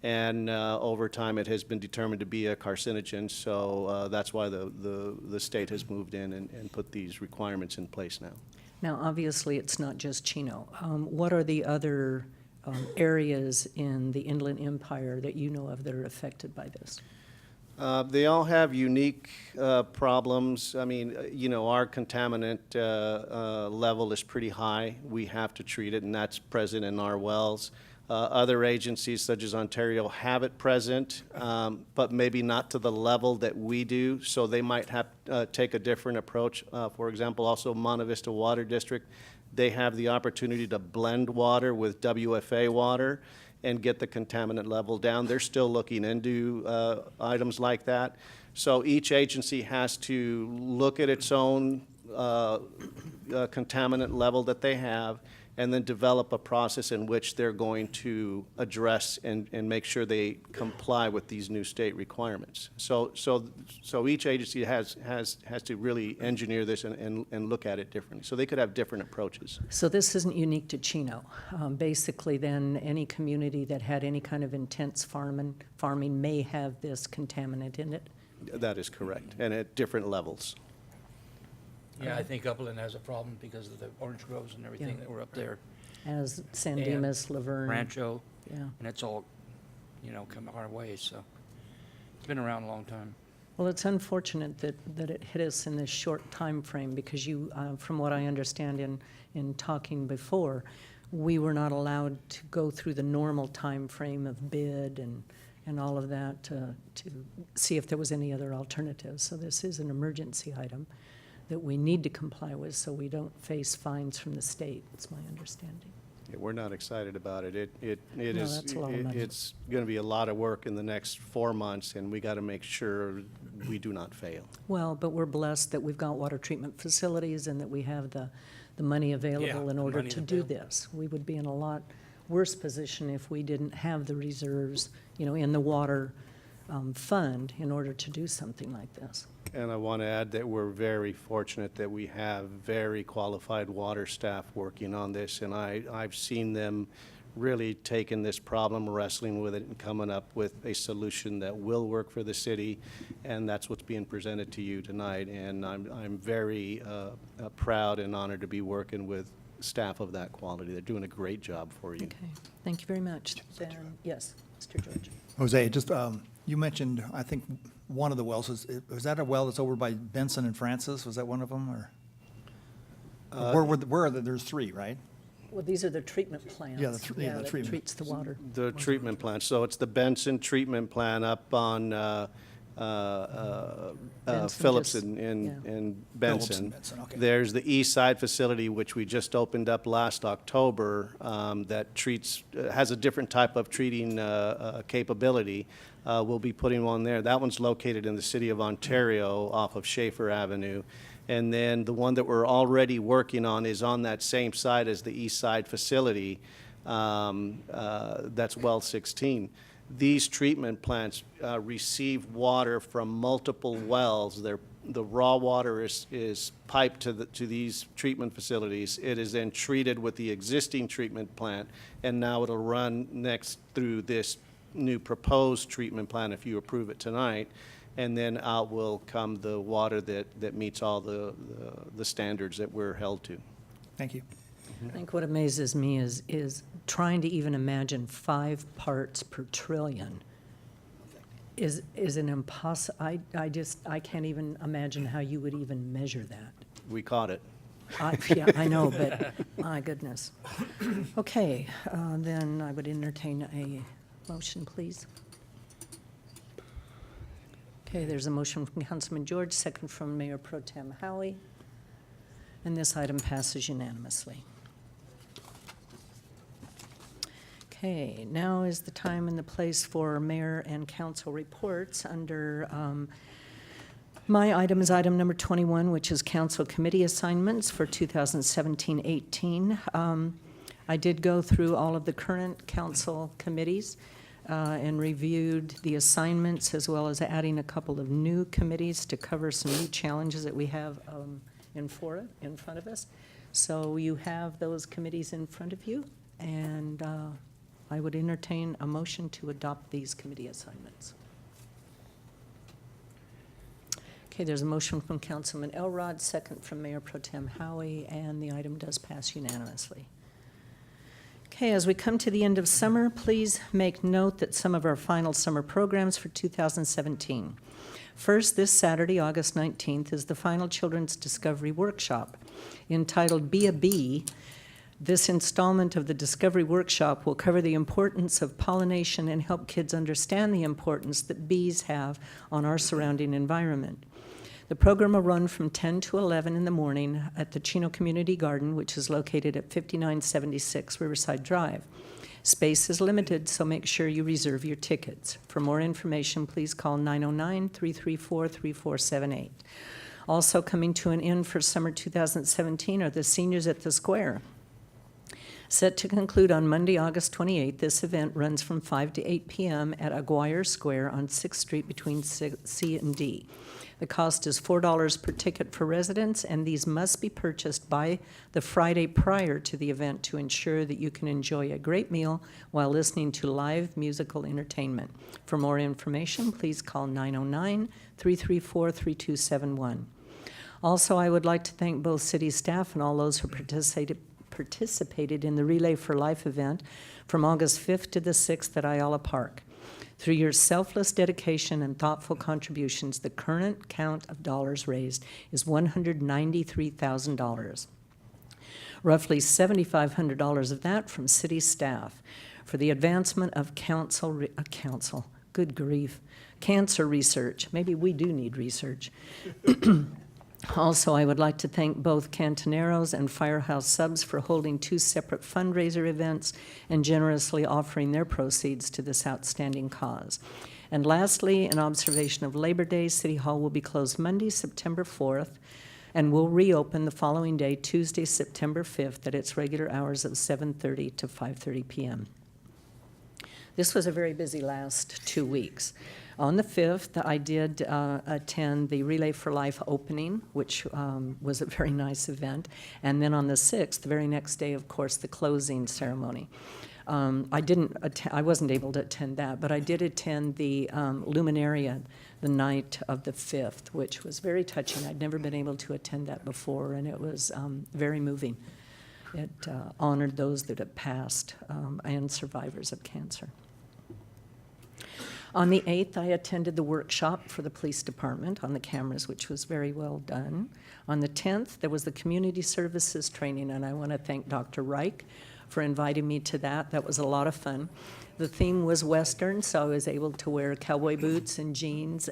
and over time it has been determined to be a carcinogen, so that's why the state has moved in and put these requirements in place now. Now, obviously, it's not just Chino. What are the other areas in the Inland Empire that you know of that are affected by this? They all have unique problems. I mean, our contaminant level is pretty high. We have to treat it, and that's present in our wells. Other agencies, such as Ontario, have it present, but maybe not to the level that we do, so they might have take a different approach. For example, also Monte Vista Water District, they have the opportunity to blend water with WFA water and get the contaminant level down. They're still looking into items like that. So each agency has to look at its own contaminant level that they have and then develop a process in which they're going to address and make sure they comply with these new state requirements. So each agency has to really engineer this and look at it differently. So they could have different approaches. So this isn't unique to Chino. Basically, then, any community that had any kind of intense farming may have this contaminant in it? That is correct, and at different levels. Yeah, I think Upland has a problem because of the orange groves and everything Yeah. that were up there. As San Dimas, Laverne. Rancho. Yeah. And it's all, come our way, so it's been around a long time. Well, it's unfortunate that it hit us in this short time frame because you, from what I understand in talking before, we were not allowed to go through the normal time frame of bid and all of that to see if there was any other alternatives. So this is an emergency item that we need to comply with so we don't face fines from the state, it's my understanding. Yeah, we're not excited about it. No, that's a lot of money. It's going to be a lot of work in the next 4 months, and we got to make sure we do not fail. Well, but we're blessed that we've got water treatment facilities and that we have the money available in the order money to to do build. this. We would be in a lot worse position if we didn't have the reserves, in the water fund in order to do something like this. And I want to add that we're very fortunate that we have very qualified water staff working on this, and I've seen them really taking this problem, wrestling with it, and coming up with a solution that will work for the city, and that's what's being presented to you tonight. And I'm very proud and honored to be working with staff of that quality. They're doing a great job for you. Okay, thank you very much. Then, yes, Mr. George. Jose, just, you mentioned, I think, one of the wells, was that a well that's over by Benson and Francis? Was that one of them, or? Where are there's three, right? Well, these are the treatment plants. Yeah, the that treatment. treats the water. The treatment plant. So it's the Benson treatment plant up on Phillips just- and Phillips Benson. and Benson, okay. There's the East Side facility, which we just opened up last October, that treats, has a different type of treating capability. We'll be putting one there. That one's located in the city of Ontario off of Schaefer Avenue. And then the one that we're already working on is on that same site as the East Side facility. That's well 16. These treatment plants receive water from multiple wells. The raw water is piped to these treatment facilities. It is then treated with the existing treatment plant, and now it'll run next through this new proposed treatment plant if you approve it tonight. And then out will come the water that meets all the standards that we're held to. Thank you. I think what amazes me is trying to even imagine 5 parts per trillion is an impossible, I can't even imagine how you would even measure that. We caught it. Yeah, I know, but my goodness. Okay, then I would entertain a motion, please. Okay, there's a motion from Councilman George, second from Mayor Pro Tem Howie, and this item passes unanimously. Okay, now is the time and the place for mayor and council reports. Under my item is item number 21, which is council committee assignments for 2017-18. I did go through all of the current council committees and reviewed the assignments, as well as adding a couple of new committees to cover some new challenges that we have in front of us. So you have those committees in front of you, and I would entertain a motion to adopt these committee assignments. Okay, there's a motion from Councilman Elrod, second from Mayor Pro Tem Howie, and the item does pass unanimously. Okay, as we come to the end of summer, please make note that some of our final summer programs for 2017. First, this Saturday, August 19th, is the final Children's Discovery Workshop. Entitled Be a Bee, this installment of the Discovery Workshop will cover the importance of pollination and help kids understand the importance that bees have on our surrounding environment. The program will run from 10 to 11 in the morning at the Chino Community Garden, which is located at 5976 Riverside Drive. Space is limited, so make sure you reserve your tickets. For more information, please call 909-334-3478. Also coming to an end for summer 2017 are the Seniors at the Square. Set to conclude on Monday, August 28th, this event runs from 5 to 8 p.m. at Aguirre Square on 6th Street between C and D. The cost is $4 per ticket for residents, and these must be purchased by the Friday prior to the event to ensure that you can enjoy a great meal while listening to live musical entertainment. For more information, please call 909-334-3271. Also, I would like to thank both city staff and all those who participated in the Relay for Life event from August 5th to the 6th at Ayala Park. Through your selfless dedication and thoughtful contributions, the current count of dollars raised is $193,000. Roughly $7,500 of that from city staff for the advancement of cancer research. Maybe we do need research. Also, I would like to thank both Cantoneros and Firehouse Subs for holding two separate fundraiser events and generously offering their proceeds to this outstanding cause. And lastly, in observation of Labor Day, City Hall will be closed Monday, September 4th, and will reopen the following day, Tuesday, September 5th, at its regular hours of 7:30 to 5:30 p.m. This was a very busy last 2 weeks. On the 5th, I did attend the Relay for Life opening, which was a very nice event. And then on the 6th, the very next day, of course, the closing ceremony. I wasn't able to attend that, but I did attend the Luminaria the night of the 5th, which was very touching. I'd never been able to attend that before, and it was very moving. It honored those that have passed and survivors of cancer. On the 8th, I attended the workshop for the police department on the cameras, which was very well done. On the 10th, there was the community services training, and I want to thank Dr. Reich for inviting me to that. That was a lot of fun. The theme was Western, so I was able to wear cowboy boots and jeans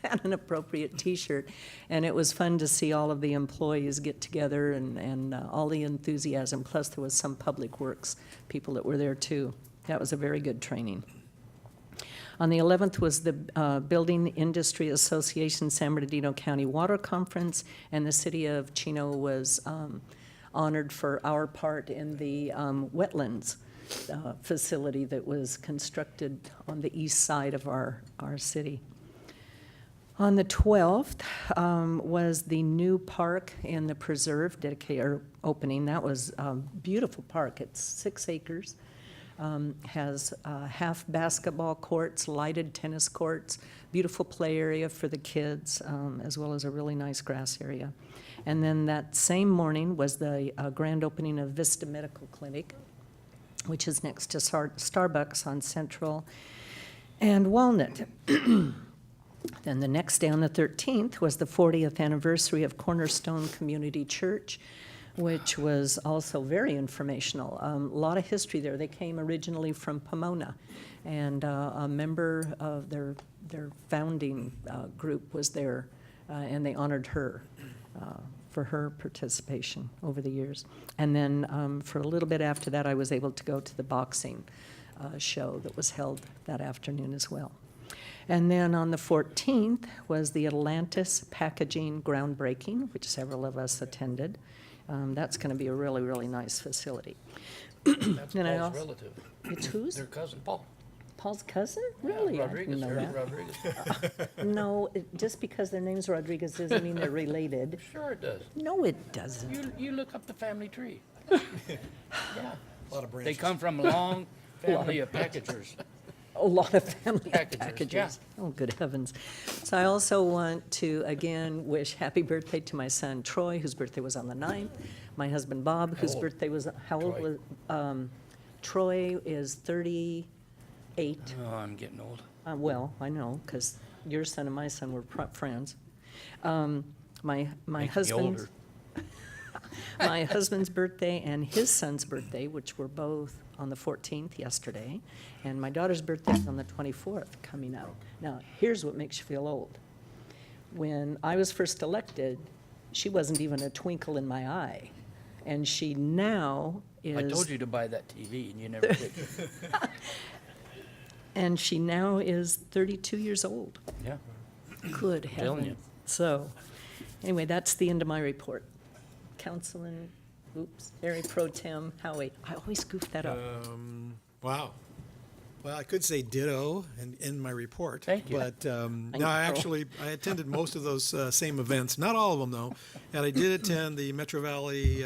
and an appropriate T-shirt. And it was fun to see all of the employees get together and all the enthusiasm. Plus, there was some public works people that were there, too. That was a very good training. On the 11th was the Building Industry Association San Bernardino County Water Conference, and the city of Chino was honored for our part in the wetlands facility that was constructed on the east side of our city. On the 12th was the new park in the preserve opening. That was a beautiful park. It's 6 acres. Has half basketball courts, lighted tennis courts, beautiful play area for the kids, as well as a really nice grass area. And then that same morning was the grand opening of Vista Medical Clinic, which is next to Starbucks on Central and Walnut. Then the next day on the 13th was the 40th anniversary of Cornerstone Community Church, which was also very informational. A lot of history there. They came originally from Pomona, and a member of their founding group was there, and they honored her for her participation over the years. And then for a little bit after that, I was able to go to the boxing show that was held that afternoon as well. And then on the 14th was the Atlantis packaging groundbreaking, which several of us attended. That's going to be a really, really nice facility. That's And I Paul's also- relative. It's whose? Their cousin, Paul. Paul's cousin? Really? I didn't Rodriguez, know Ernie that. Rodriguez. No, just because their name's Rodriguez doesn't mean they're related. Sure it does. No, it doesn't. You look up the family tree. Yeah. A lot of They branches. come from a long family of packagers. A lot of family Packagers, packages. yeah. Oh, good heavens. So I also want to, again, wish happy birthday to my son Troy, whose birthday was on the 9th. My husband Bob, whose old? birthday was, how old Troy. was, Troy is 38. Oh, I'm getting old. Well, I know, because your son and my son were friends. My Makes me husband's, older. my husband's birthday and his son's birthday, which were both on the 14th yesterday, and my daughter's birthday is on the 24th coming up. Now, here's what makes you feel old. When I was first elected, she wasn't even a twinkle in my eye, and she now is. I told you to buy that TV and you never did. And she now is 32 years old. Yeah. Good telling you. heavens. So, anyway, that's the end of my report. Councilman Oops, Mayor Pro Tem Howie. I always goof that up. Wow. Well, I could say ditto in my report. Thank you. But I no, know. I attended most of those same events, not all of them though. And I did attend the Metro Valley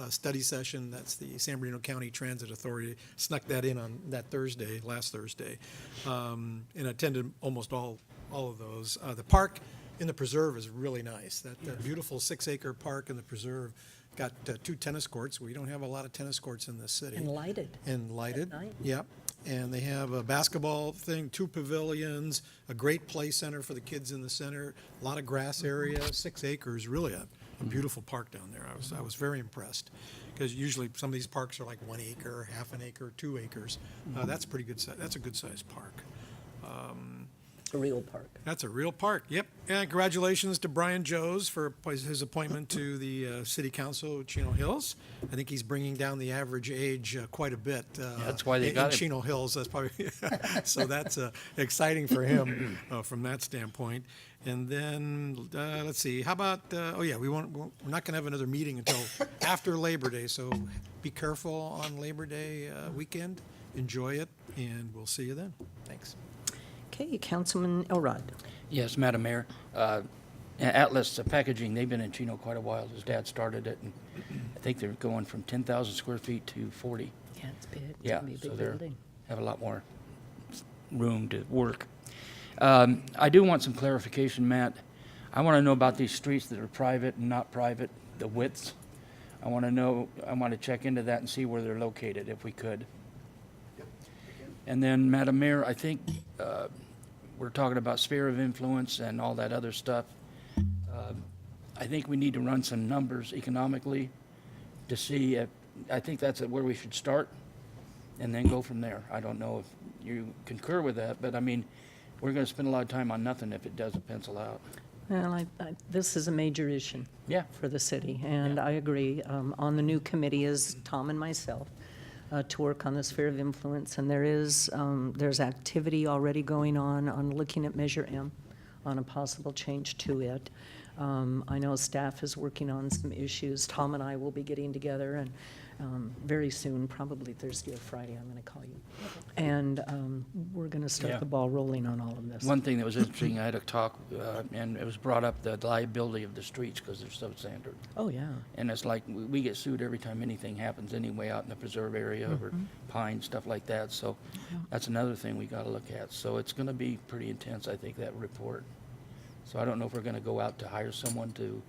study session. That's the San Bernardino County Transit Authority. Snuck that in on that Thursday, last Thursday. And attended almost all of those. The park in the preserve is really nice. That beautiful 6-acre park in the preserve. Got 2 tennis courts. We don't have a lot of tennis courts in this city. And lighted. And lighted, At night. yep. And they have a basketball thing, 2 pavilions, a great play center for the kids in the center, a lot of grass area, 6 acres, really a beautiful park down there. I was very impressed. Because usually some of these parks are like 1 acre, half an acre, 2 acres. That's pretty good. That's a good sized park. A real park. That's a real park, yep. And congratulations to Brian Joes for his appointment to the City Council of Chino Hills. I think he's bringing down the average age quite a bit. That's why they in got him. Chino Hills, that's probably, so that's exciting for him from that standpoint. And then, let's see, how about, we're not going to have another meeting until after Labor Day, so be careful on Labor Day weekend. Enjoy it, and we'll see you then. Thanks. Okay, Councilman Elrod. Yes, Madam Mayor. Atlas Packaging, they've been in Chino quite a while. His dad started it, and I think they're going from 10,000 square feet to 40. Yeah, it's big. It's Yeah, gonna be a so big they building. have a lot more room to work. I do want some clarification, Matt. I want to know about these streets that are private and not private, the widths. I want to check into that and see where they're located, if we could. And then, Madam Mayor, I think we're talking about sphere of influence and all that other stuff. I think we need to run some numbers economically to see if, I think that's where we should start and then go from there. I don't know if you concur with that, but I mean, we're going to spend a lot of time on nothing if it doesn't pencil out. Well, this is a major issue. Yeah. For the city, and I agree. On the new committee is Tom and myself to work on the sphere of influence, and there's activity already going on looking at Measure M, on a possible change to it. I know staff is working on some issues. Tom and I will be getting together, and very soon, probably Thursday or Friday, I'm going to call you. And we're going to start Yeah. the ball rolling on all of this. One thing that was interesting, I had a talk, and it was brought up, the liability of the streets because they're substandard. Oh, yeah. And it's like, we get sued every time anything happens anyway out in the preserve area or Pine, stuff like that. So that's another thing we got to look at. So it's going to be pretty intense, I think, that report. So I don't know if we're going to go out to hire someone to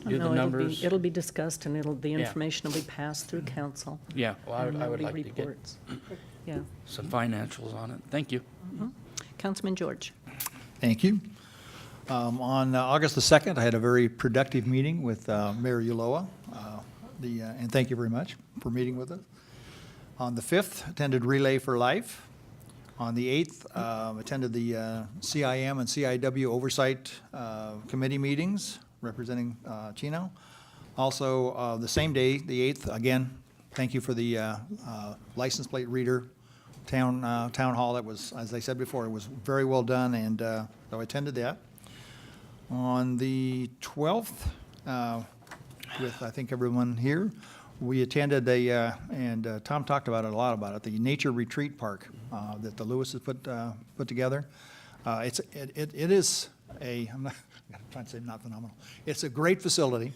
do the No, numbers. it'll be discussed, and the Yeah. information will be passed through council. Yeah, well, and I there'll would be like to get reports. Yeah. some financials on it. Thank you. Councilman George. Thank you. On August the 2nd, I had a very productive meeting with Mayor Ulloa, and thank you very much for meeting with us. On the 5th, attended Relay for Life. On the 8th, attended the CIM and CIW Oversight Committee meetings representing Chino. Also, the same day, the 8th, again, thank you for the license plate reader town hall. That was, as I said before, it was very well done, and so I attended that. On the 12th, with I think everyone here, we attended and Tom talked about it a lot about it, the Nature Retreat Park that the Lewis has put together. It is I'm trying to say not phenomenal. It's a great facility,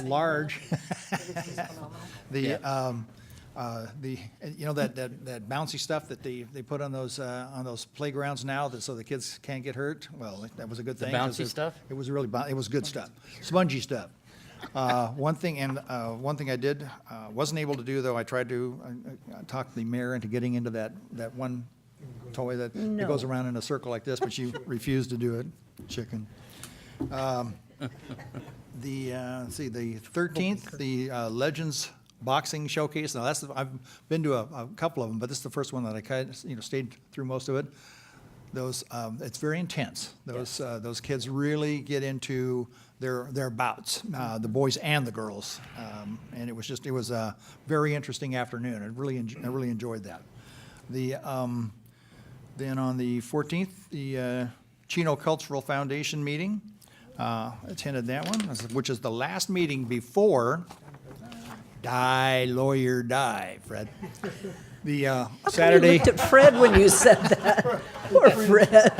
large. The that bouncy stuff that they put on those playgrounds now so the kids can't get hurt. Well, that was a good thing. 'cause bouncy stuff? It was really it was good stuff, spongy stuff. One thing I did wasn't able to do though. I tried to talk the mayor into getting into that one toy that goes around in a circle like this, but she refused to do it. Chicken. The 13th, the Legends Boxing Showcase. Now I've been to a couple of them, but this is the first one that I kind of stayed through most of it. Those it's very intense. Those kids really get into their bouts, the boys and the girls, and it was a very interesting afternoon. I really enjoyed that. Then on the 14th, the Chino Cultural Foundation meeting. Attended that one, which is the last meeting before Die, lawyer, die, Fred. The You Saturday. looked at Fred when you said that. Poor Fred.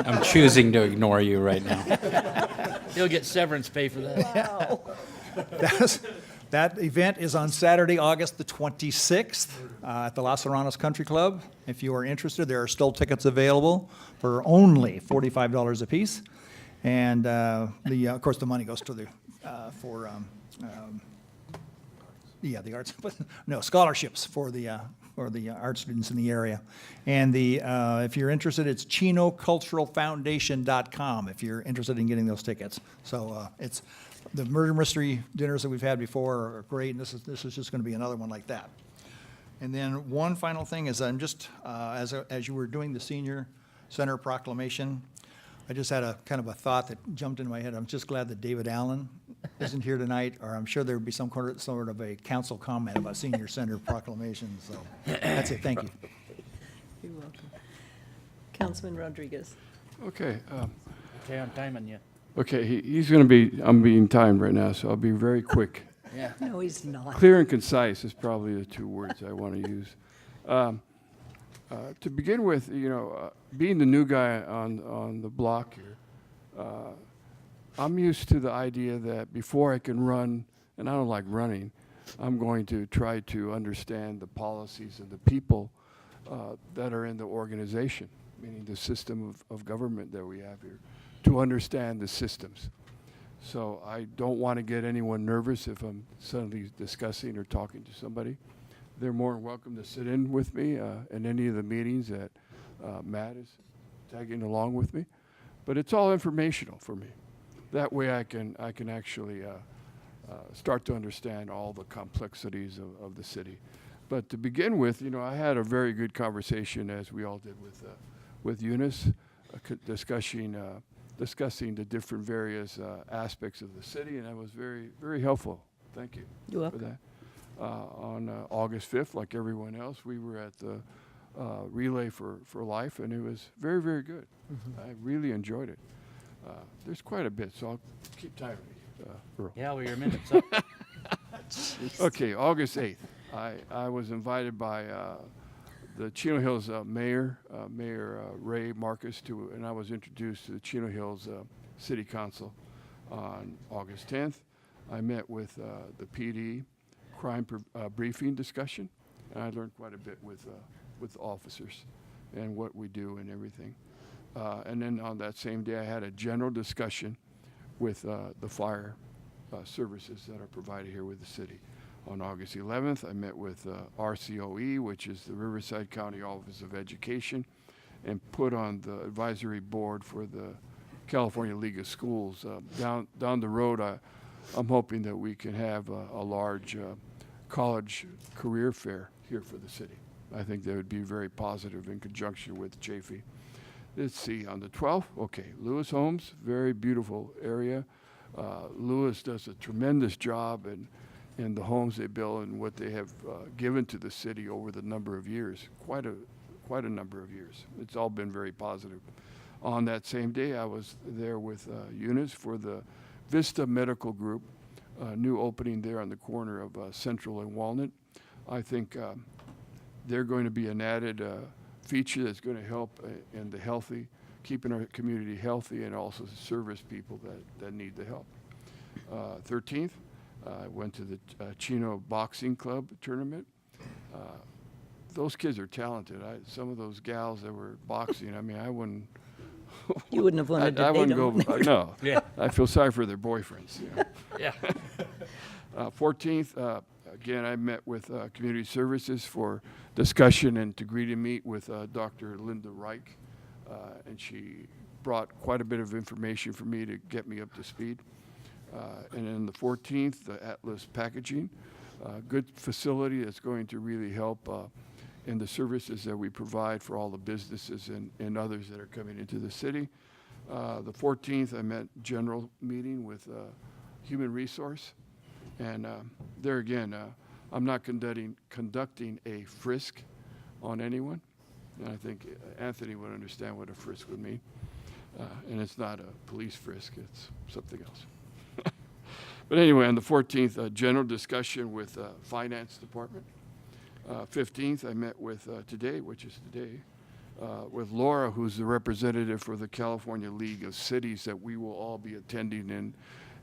I'm choosing to ignore you right now. You'll get severance pay for that. Wow. That event is on Saturday, August the 26th, at the Los Serranos Country Club. If you are interested, there are still tickets available for only $45 apiece. And of course, the money goes to the the arts, no, scholarships for the art students in the area. And if you're interested, it's chinoculturalfoundation.com if you're interested in getting those tickets. So it's the murder mystery dinners that we've had before are great, and this is just going to be another one like that. And then one final thing is I'm just as you were doing the senior center proclamation, I just had a kind of a thought that jumped into my head. I'm just glad that David Allen isn't here tonight, or I'm sure there would be some sort of a council comment about senior center proclamation. So that's it. Thank you. You're welcome. Councilman Rodriguez. Okay. Okay, I'm timing you. Okay, he's going to be, I'm being timed right now, so I'll be very quick. Yeah. No, he's not. Clear and concise is probably the two words I want to use. To begin with, being the new guy on the block here, I'm used to the idea that before I can run, and I don't like running, I'm going to try to understand the policies and the people that are in the organization, meaning the system of government that we have here, to understand the systems. So I don't want to get anyone nervous if I'm suddenly discussing or talking to somebody. They're more than welcome to sit in with me in any of the meetings that Matt is tagging along with me. But it's all informational for me. That way I can actually start to understand all the complexities of the city. But to begin with, I had a very good conversation, as we all did with Eunice, discussing the different various aspects of the city, and that was very, very helpful. Thank you for that. On August 5th, like everyone else, we were at the Relay for Life, and it was very, very good. I really enjoyed it. There's quite a bit, so I'll keep timing you, Earl. Yeah, well, your minute's up. Okay, August 8th, I was invited by the Chino Hills Mayor Ray Marcus, and I was introduced to the Chino Hills City Council on August 10th. I met with the PD crime briefing discussion, and I learned quite a bit with officers and what we do and everything. And then on that same day, I had a general discussion with the fire services that are provided here with the city. On August 11th, I met with RCOE, which is the Riverside County Office of Education, and put on the advisory board for the California League of Schools. Down the road, I'm hoping that we can have a large college career fair here for the city. I think that would be very positive in conjunction with Chafee. Let's see, on the 12th, okay, Lewis Homes, very beautiful area. Lewis does a tremendous job in the homes they build and what they have given to the city over the number of years, quite a number of years. It's all been very positive. On that same day, I was there with Eunice for the Vista Medical Group, new opening there on the corner of Central and Walnut. I think they're going to be an added feature that's going to help in the keeping our community healthy, and also service people that need the help. 13th, I went to the Chino Boxing Club tournament. Those kids are talented. Some of those gals that were boxing, I mean, I wouldn't. You wouldn't have wanted to I date wouldn't them. go. No. Yeah. I feel sorry for their boyfriends. Yeah. 14th, again, I met with Community Services for discussion and to greet and meet with Dr. Linda Reich, and she brought quite a bit of information for me to get me up to speed. And then the 14th, the Atlas Packaging, good facility that's going to really help in the services that we provide for all the businesses and others that are coming into the city. The 14th, I met general meeting with Human Resource. And there again, I'm not conducting a frisk on anyone. And I think Anthony would understand what a frisk would mean. And it's not a police frisk, it's something else. But anyway, on the 14th, general discussion with Finance Department. 15th, I met with today, which is today, with Laura, who's the representative for the California League of Cities that we will all be attending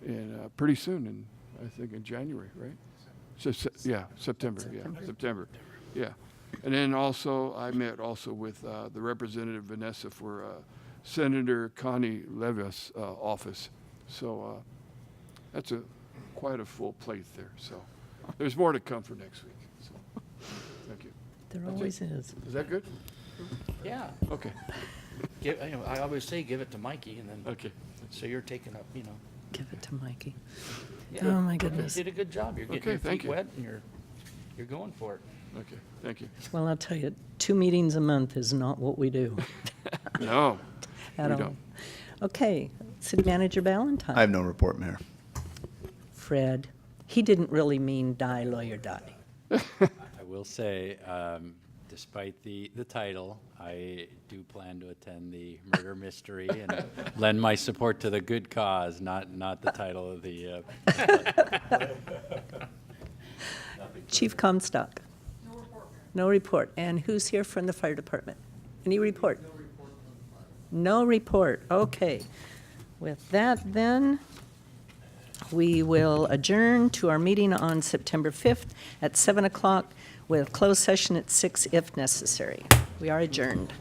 in pretty soon, I think in January, right? Yeah, September. Yeah, September. Yeah. And then also, I met also with the representative Vanessa for Senator Connie Levis' office. So that's quite a full plate there. So there's more to come for next week. So thank you. There That's always it. is. Is that good? Yeah. Okay. I always say give it to Mikey, and then, Okay. so you're taking up, Give it to Mikey. Yeah. Oh, my goodness. You did a good job. You're getting Okay, your thank feet you. wet, and you're going for it. Okay. Thank you. Well, I'll tell you, 2 meetings a month is not what we do. No, At we all. don't. Okay, City Manager Ballantyne. I have no report, Mayor. Fred, he didn't really mean die, lawyer, die. I will say, despite the title, I do plan to attend the murder mystery and lend my support to the good cause, not the title of the. Chief Comstock. No report. And who's here from the fire department? Any report? No report. Okay. With that, then, we will adjourn to our meeting on September 5th at 7 o'clock with closed session at 6 if necessary. We are adjourned.